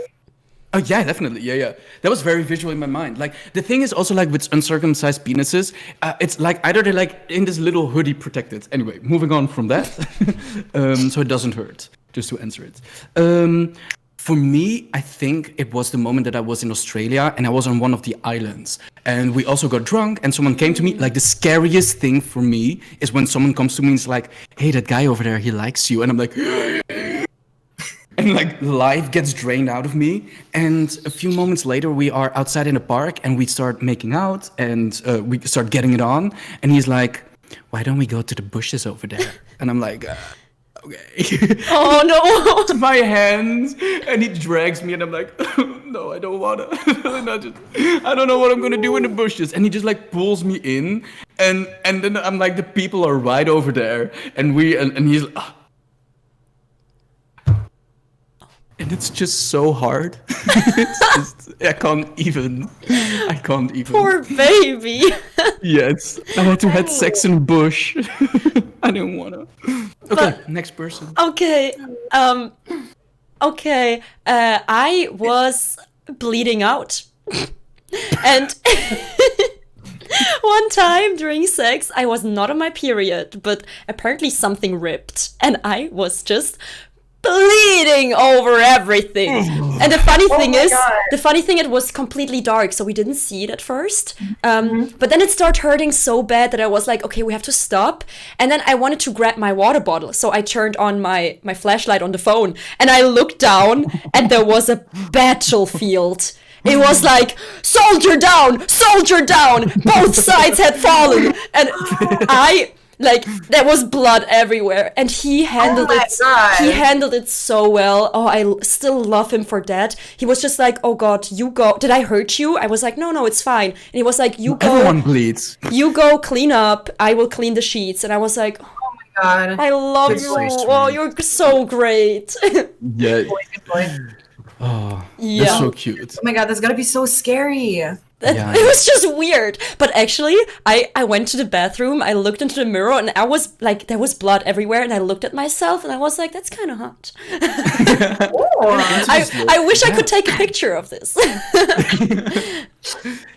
Oh yeah, definitely. Yeah. That was very visual in my mind. Like the thing is also like with uncircumcised penises, it's like either they're like in this little hoodie protected. Anyway, moving on from that, so it doesn't hurt. Just to answer it. For me, I think it was the moment that I was in Australia and I was on one of the islands. And we also got drunk, and someone came to me. Like, the scariest thing for me is when someone comes to me and is like, hey, that guy over there, he likes you. And I'm like, and like life gets drained out of me. And a few moments later, we are outside in a park and we start making out and we start getting it on. And he's like, why don't we go to the bushes over there? And I'm like, okay. Oh no. My hands, and he drags me and I'm like, no, I don't wanna. And I don't know what I'm gonna do in the bushes. And he just like pulls me in and then I'm like, the people are right over there. And he's and it's just so hard. I can't even. Poor baby. Yes, I had to have sex in bush. I didn't wanna. Okay, next person. Okay. Okay. I was bleeding out. And one time during sex, I was not on my period, but apparently something ripped. And I was just bleeding over everything. And the funny thing is, it was completely dark, so we didn't see it at first. But then it started hurting so bad that I was like, okay, we have to stop. And then I wanted to grab my water bottle, so I turned on my flashlight on the phone, and I looked down, and there was a battlefield. It was like, soldier down, both sides had fallen. And there was blood everywhere, and he handled He handled it so well. Oh, I still love him for that. He was just like, "Oh God, you go. Did I hurt you?" I was like, "No, it's fine." And he was like, "You go. Everyone bleeds. You go clean up. I will clean the sheets." And I was like, Oh my god. "I love That's you. so sweet. Oh, you're so great." Yeah. Good boy. Oh, Yeah. that's so cute. Oh my god, that's gotta be so scary. Yeah. It was just weird. But actually, I went to the bathroom, I looked into the mirror, and I was like, there was blood everywhere, and I looked at myself, and I was like, that's kind of hot. I wish I could take a picture of this.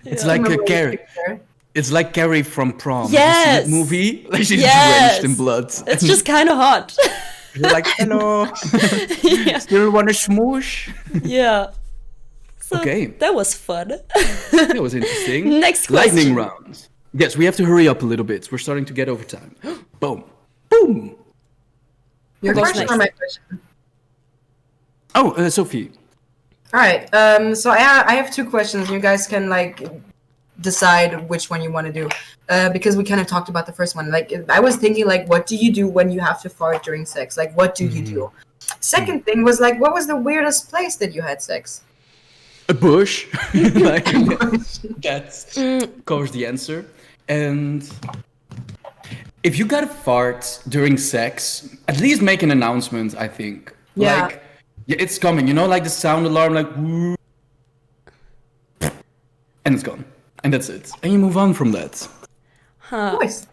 It's like a Carrie. It's like Carrie from Prom. Yes. You see that movie? Like she's Yes. drenched in blood. It's just kind of hot. You're like, hello. Yeah. Still want to smoosh? Yeah. So Okay. that was fun. That was interesting. Next question. Lightning round. Yes, we have to hurry up a little bit. We're starting to get over time. Boom. Boom. Your Who goes question next? or my question? Oh, Sophie. All right. So I have two questions. You guys can like decide which one you want to do, because we kind of talked about the first one. Like, I was thinking, like, what do you do when you have to fart during sex? Like, what do you do? Second thing was like, what was the weirdest place that you had sex? A bush. Like, that covers the answer. And if you gotta fart during sex, at least make an announcement, I think. Yeah. Like, yeah, it's coming, you know, like the sound alarm, like, woo, and it's gone. And that's it. And you move on from that. Voice.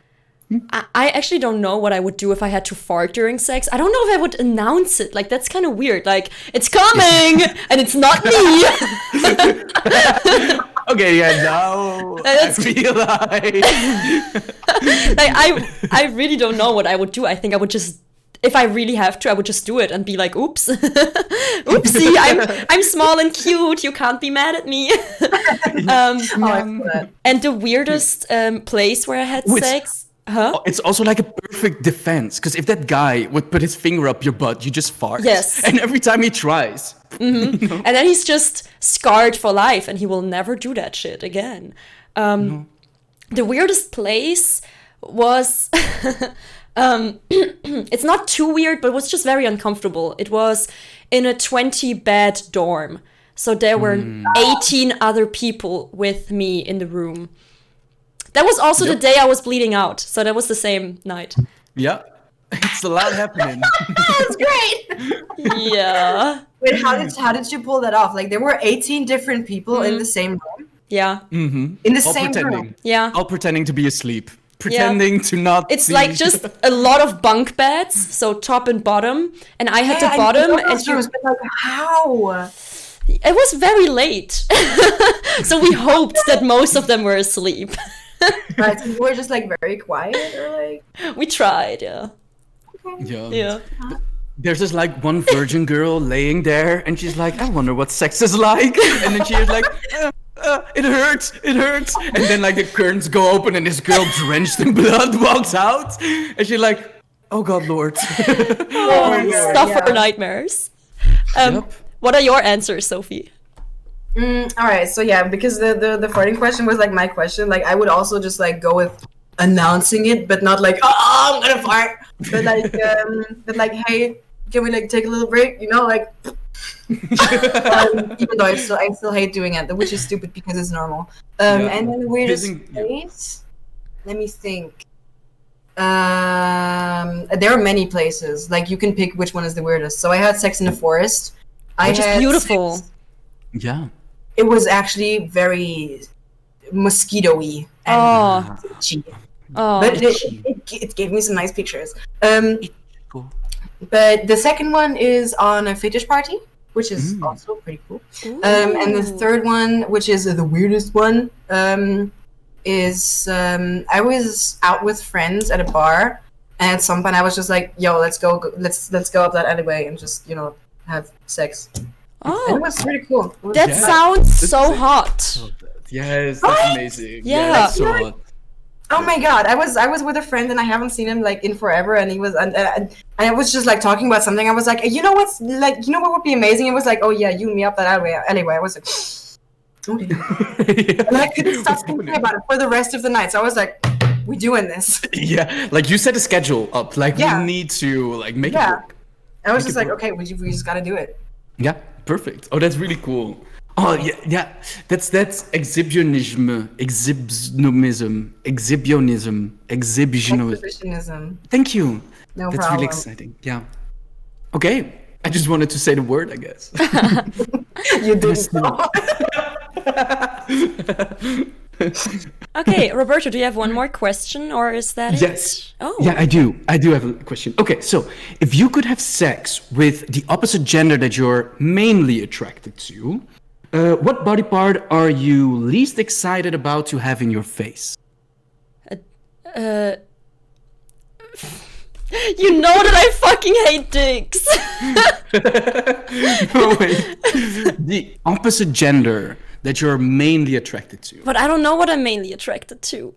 I actually don't know what I would do if I had to fart during sex. I don't know if I would announce it. Like, that's kind of weird. Like, it's coming, and it's not me. Okay, yeah, now That's- I realize. Like, I really don't know what I would do. I think I would just, if I really have to, I would just do it and be like, oops. Oopsie, I'm small and cute. You can't be mad at me. And the weirdest place where I had Which- sex. Huh? It's also like a perfect defense, because if that guy would put his finger up your butt, you just fart. Yes. And every time he tries. And then he's just scarred for life, and he will never do that shit again. The weirdest place was, it's not too weird, but it was just very uncomfortable. It was in a 20-bed dorm. So there were 18 other people with me in the room. That was also the day I was bleeding out. So that was the same night. Yeah. It's a lot happening. That's great. Yeah. Wait, how did you pull that off? Like, there were 18 different people in the same room. Yeah. In the All same pretending. room. Yeah. All pretending to be asleep. Pretending to not It's see. like just a lot of bunk beds, so top and bottom. And I had the I bottom, know and those rooms, but like, how? it was very late. So we hoped that most of them were asleep. Right, so you were just like very quiet, or like. We tried, yeah. Yeah. Yeah. There's this like one virgin girl laying there, and she's like, I wonder what sex is like. And then she's like, it hurts, it hurts. And then like the curtains go open and this girl drenched in blood walks out. And she's like, oh God, Lord. Stuff for nightmares. What are your answers, Sophie? All right, so yeah, because the farting question was like my question. Like I would also just like go with announcing it, but not like, oh, I'm gonna fart. But like, hey, can we like take a little break? You know, like. Even though I still hate doing it, which is stupid because it's normal. And then the weirdest place. Let me think. There are many places. Like you can pick which one is the weirdest. So I had sex in the forest. Which is beautiful. Yeah. It was actually very mosquito-y and itchy. But it gave me some nice pictures. Cool. But the second one is on a fetish party, which is also pretty cool. And the third one, which is the weirdest one, is I was out with friends at a bar, and at some point I was just like, "Yo, let's go up that alleyway and just have sex." Oh, and it was pretty cool. That sounds so hot. Yes, that's amazing. Yeah. That's so hot. Oh my God, I was with a friend and I haven't seen him like in forever, and he was and I was just like talking about something. I was like, you know what would be amazing? It was like, oh yeah, you and me up that alleyway. Anyway, I was like, okay. And I couldn't stop thinking about it for the rest of the night. So I was like, we doing this? Yeah, like you set a schedule up. Like we need to like make it work. I was just like, okay, we just got to do it. Yeah, perfect. Oh, that's really cool. Oh yeah. That's exhibitionism. Thank you. No that's problem. really exciting. Yeah. Okay. I just wanted to say the word, I guess. You did. Okay, Roberto, do you have one more question, or is that Yes. it? Oh. Yeah, I do. I do have a question. Okay, so if you could have sex with the opposite gender that you're mainly attracted to, what body part are you least excited about to have in your face? You know that I fucking hate dicks. Oh, wait. The opposite gender that you're mainly attracted to. But I don't know what I'm mainly attracted to.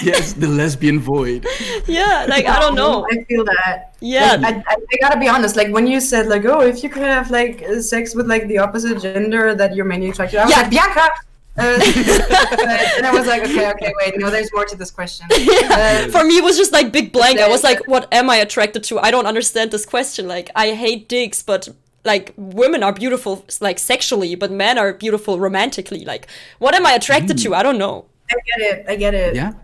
Yes, the lesbian void. Yeah, like I don't know. I feel that. Yeah. Like, I gotta be honest. Like when you said like, oh, if you could have like sex with like the opposite gender that you're mainly attracted to, I was like, Bianca. And I was like, okay, wait, no, there's more to this question. For me, it was just like big blank. I was like, what am I attracted to? I don't understand this question. Like, I hate dicks, but like women are beautiful, like sexually, but men are beautiful romantically. Like, what am I attracted to? I don't know. I get it. Yeah.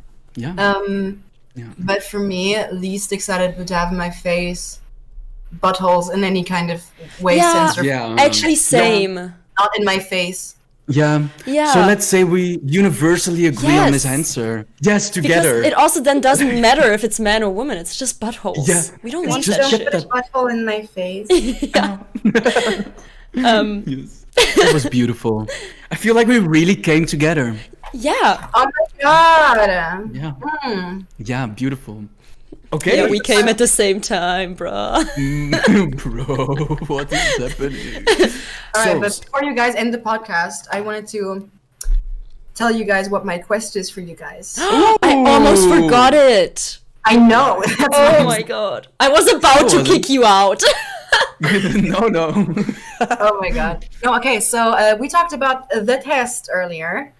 But for me, least excited to have in my face buttholes in any kind of way, sense, or actually, same. not in my face. Yeah. So let's say we universally agree on this answer. Yes, together. Because it also then doesn't matter if it's man or woman. It's just buttholes. Yeah. We don't Please want don't that shit. put a butthole in my face. Yeah. Yes. That was beautiful. I feel like we really came together. Yeah. Oh my God. Yeah. Yeah, beautiful. Okay. Yeah, we came at the same time, bruh. Bro, what is happening? All right, but before you guys end the podcast, I wanted to tell you guys what my quest is for you guys. I almost forgot it. I know. Oh my God. I was about to kick you out. No. Oh my God. No, okay, so we talked about the test earlier,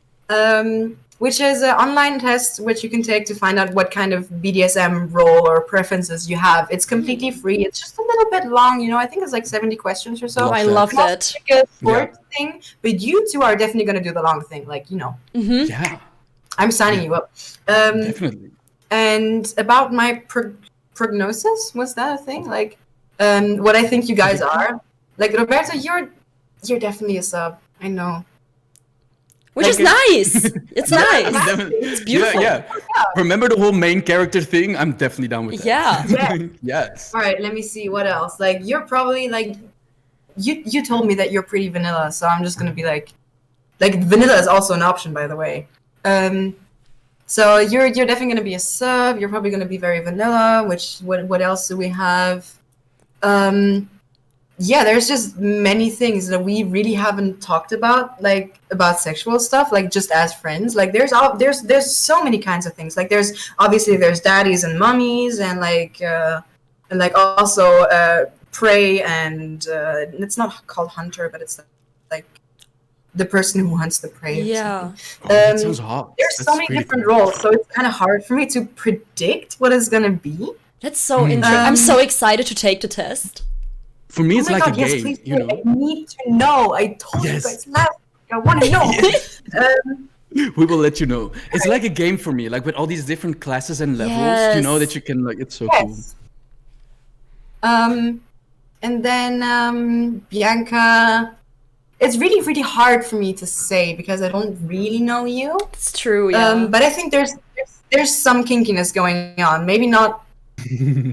which is an online test which you can take to find out what kind of BDSM role or preferences you have. It's completely free. It's just a little bit long, I think it's like 70 questions or so. I love that. Like a sport thing, but you two are definitely going to do the long thing, Mm-hmm. Yeah. I'm signing you up. Definitely. And about my prognosis, was that a thing? Like, what I think you guys are. Like, Roberto, you're definitely a sub. I know. Which is nice. It's nice. It's beautiful. Yeah. Remember the whole main character thing? I'm definitely down with that. Yeah. Yes. All right, let me see what else. Like, you're probably like, you told me that you're pretty vanilla, so I'm just gonna be like vanilla is also an option, by the way. So you're definitely gonna be a sub. You're probably gonna be very vanilla. What else do we have? yeah, there's just many things that we really haven't talked about, like about sexual stuff, like just as friends. Like there's so many kinds of things. Like there's obviously there's daddies and mummies, and like also prey, and it's not called hunter, but it's like the person who hunts the prey. Or Yeah. Oh, that sounds hot. There's That's so many really different cool. roles, so it's kind of hard for me to predict what it's gonna be. That's so interesting. I'm Um, so excited to take the test. For me, Oh it's my like god, a yes, game, please you do. know. I need to know. I told Yes. you guys last week. I want to know. We will let you know. It's like a game for me, like with all these different classes and levels, you know, that Yes. you can like. It's so cool. Yes. And then Bianca. It's really, really hard for me to say because I don't really know you. It's true, yeah. But I think there's some kinkiness going on. Maybe not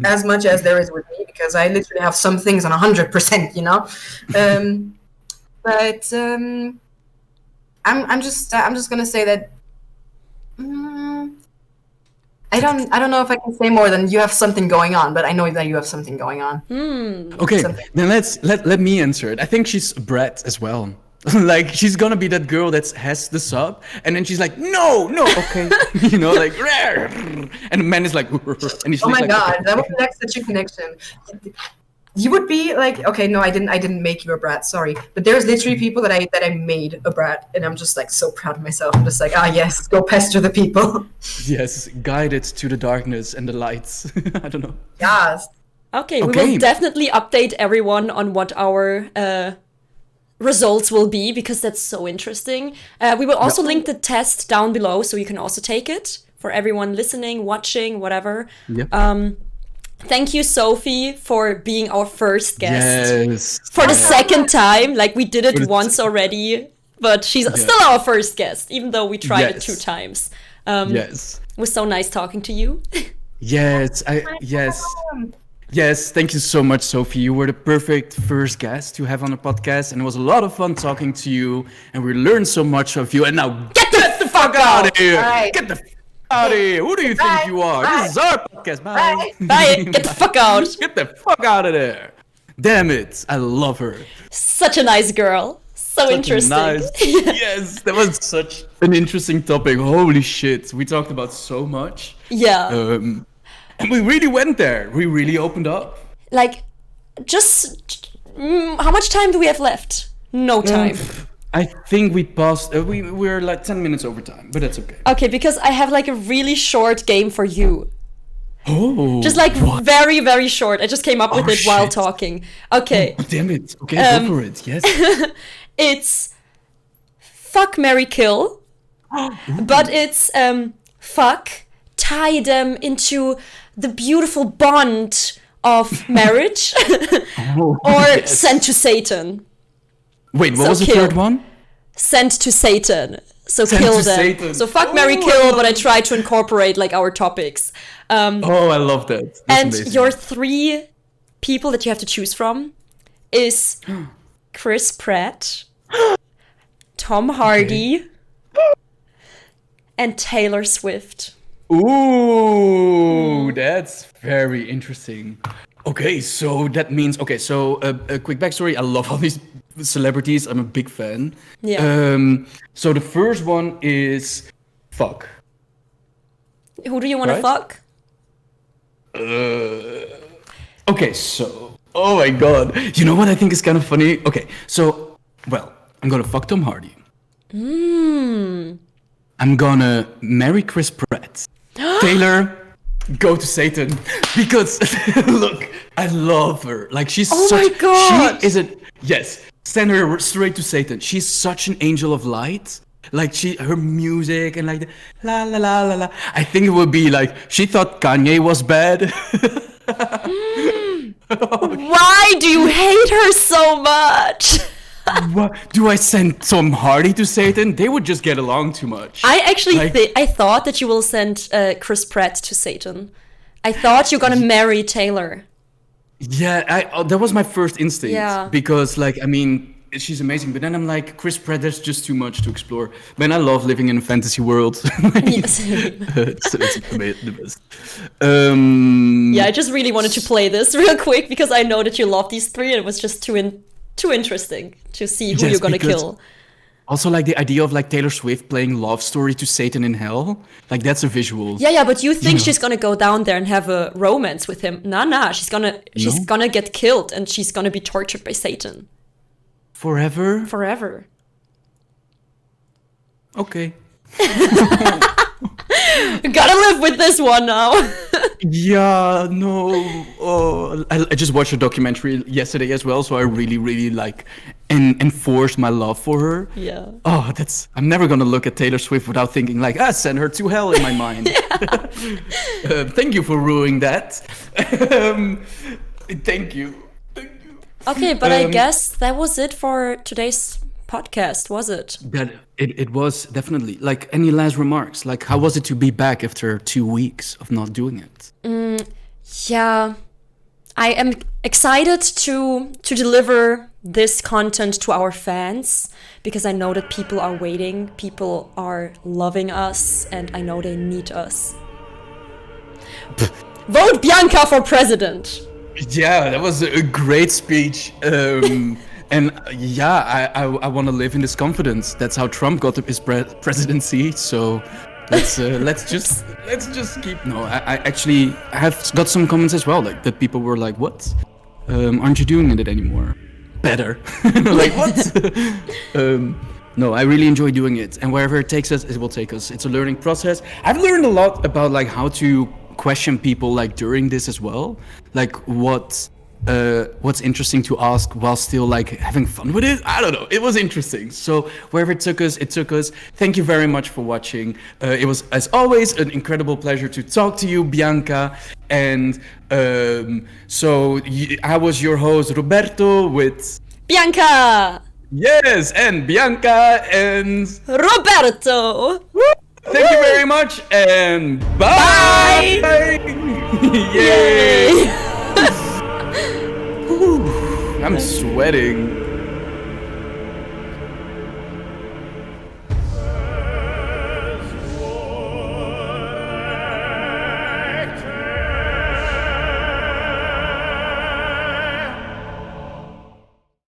as much as there is with me because I literally have some things on 100%, you know. But I'm just gonna say that I don't know if I can say more than you have something going on, but I know that you have something going on. Okay, Something. then let me answer it. I think she's Brett as well. Like she's gonna be that girl that has the sub, and then she's like, no, okay, you know, like, "Rare." And the man is like, and he's Oh my like, god, okay. that was the next such a connection. You would be like, okay, no, I didn't make you a brat, sorry. But there's literally people that I made a brat, and I'm just like so proud of myself. I'm just like, yes, go pester the people. Yes, guided to the darkness and the lights. I don't know. Yes. Okay, we Okay. will definitely update everyone on what our results will be because that's so interesting. We will also link the test down below so you can also take it for everyone listening, watching, whatever. Yep. Thank you, Sophie, for being our first guest. Yes. For the Yeah. second time, like we did For it the once already, but she's still our first guest, even though we tried it Yes. 2 times. Yes. It was so nice talking to you. Yes. Yes, thank you so much, Sophie. You were the perfect first guest to have on the podcast, and it was a lot of fun talking to you, and we learned so much of you. And now get the fuck out of here! Bye. Get the fuck out of here! Who do you think you are? Bye. This is our podcast. Bye. Bye. Get the fuck out. Get the fuck out of there! Damn it! I love her. Such a nice girl. So Such a interesting. Nice. Yes, that was such an interesting topic. Holy shit, we talked about so much. Yeah. And we really went there. We really opened up. Like, just how much time do we have left? No time. I think we passed. We're like 10 minutes over time, but that's okay. Okay, because I have like a really short game for you. Oh. Just like very, very short. I just came up with Oh, it while shit. talking. Okay. Oh, damn it. Okay, go for it. Yes. It's fuck, marry, kill. But it's fuck, tie them into the beautiful bond of marriage, Oh, or yes. sent to Satan. Wait, what so was the kill. third one? Sent to Satan. So Sent kill to them. Satan. So fuck, marry, Oh, kill, I but I love try to incorporate like our topics. Oh, I love that. That's And amazing. your 3 people that you have to choose from is Chris Pratt, Tom Hardy, and Taylor Swift. Ooh, that's very interesting. Okay, so that means so a quick backstory. I love all these celebrities. I'm a big fan. Yeah. So the first one is fuck. Who do you want to Right? fuck? Okay, so oh my god, you know what I think is kind of funny? Okay, so I'm gonna fuck Tom Hardy. I'm gonna marry Chris Pratt. Taylor, go to Satan because look, I love her. Like she's Oh such. my God. She is yes. Send her straight to Satan. She's such an angel of light. Like her music and like the la la la la la. I think it would be like she thought Kanye was bad. Why do you hate her so much? What? Do I send Tom Hardy to Satan? They would just get along too much. I actually Like- I thought that you will send Chris Pratt to Satan. I thought you're gonna marry Taylor. Yeah, that was my first instinct. Yeah. Because, like, I mean, she's amazing. But then I'm like, Chris Pratt, there's just too much to explore. Man, I love living in a fantasy world. Yes. it's the best. Yeah, I just really wanted to play this real quick because I know that you love these three, and it was just too interesting to see who Yes, you're gonna because- kill. Also, like the idea of like Taylor Swift playing Love Story to Satan in Hell, like that's a visual. Yeah, but you think know. she's gonna go down there and have a romance with him? Nah, she's gonna get killed and she's gonna be tortured by Satan Forever? forever. Okay. Gotta live with this one now. Yeah, no. Oh, I just watched a documentary yesterday as well, so I really, really like enforced my love for her. Yeah. Oh, I'm never gonna look at Taylor Swift without thinking like, send her to hell in my mind. Thank you for ruining that. Thank you. Okay, but I guess that was it for today's podcast, was it? That it was definitely. Like, any last remarks? Like, how was it to be back after 2 weeks of not doing it? Yeah, I am excited to deliver this content to our fans because I know that people are waiting, people are loving us, and I know they need us. Vote Bianca for president. Yeah, that was a great speech. And yeah, I want to live in this confidence. That's how Trump got his presidency. So let's just keep. No, I actually have got some comments as well, like that people were like, "What? Aren't you doing it anymore? Better." Like what? No, I really enjoy doing it, and wherever it takes us, it will take us. It's a learning process. I've learned a lot about like how to question people like during this as well, like what's interesting to ask while still like having fun with it. I don't know, it was interesting. So wherever it took us, Thank you very much for watching. It was, as always, an incredible pleasure to talk to you, Bianca. And I was your host, Roberto, with Bianca! yes, and Bianca and Roberto! thank you very much, and bye. Yay! I'm sweating.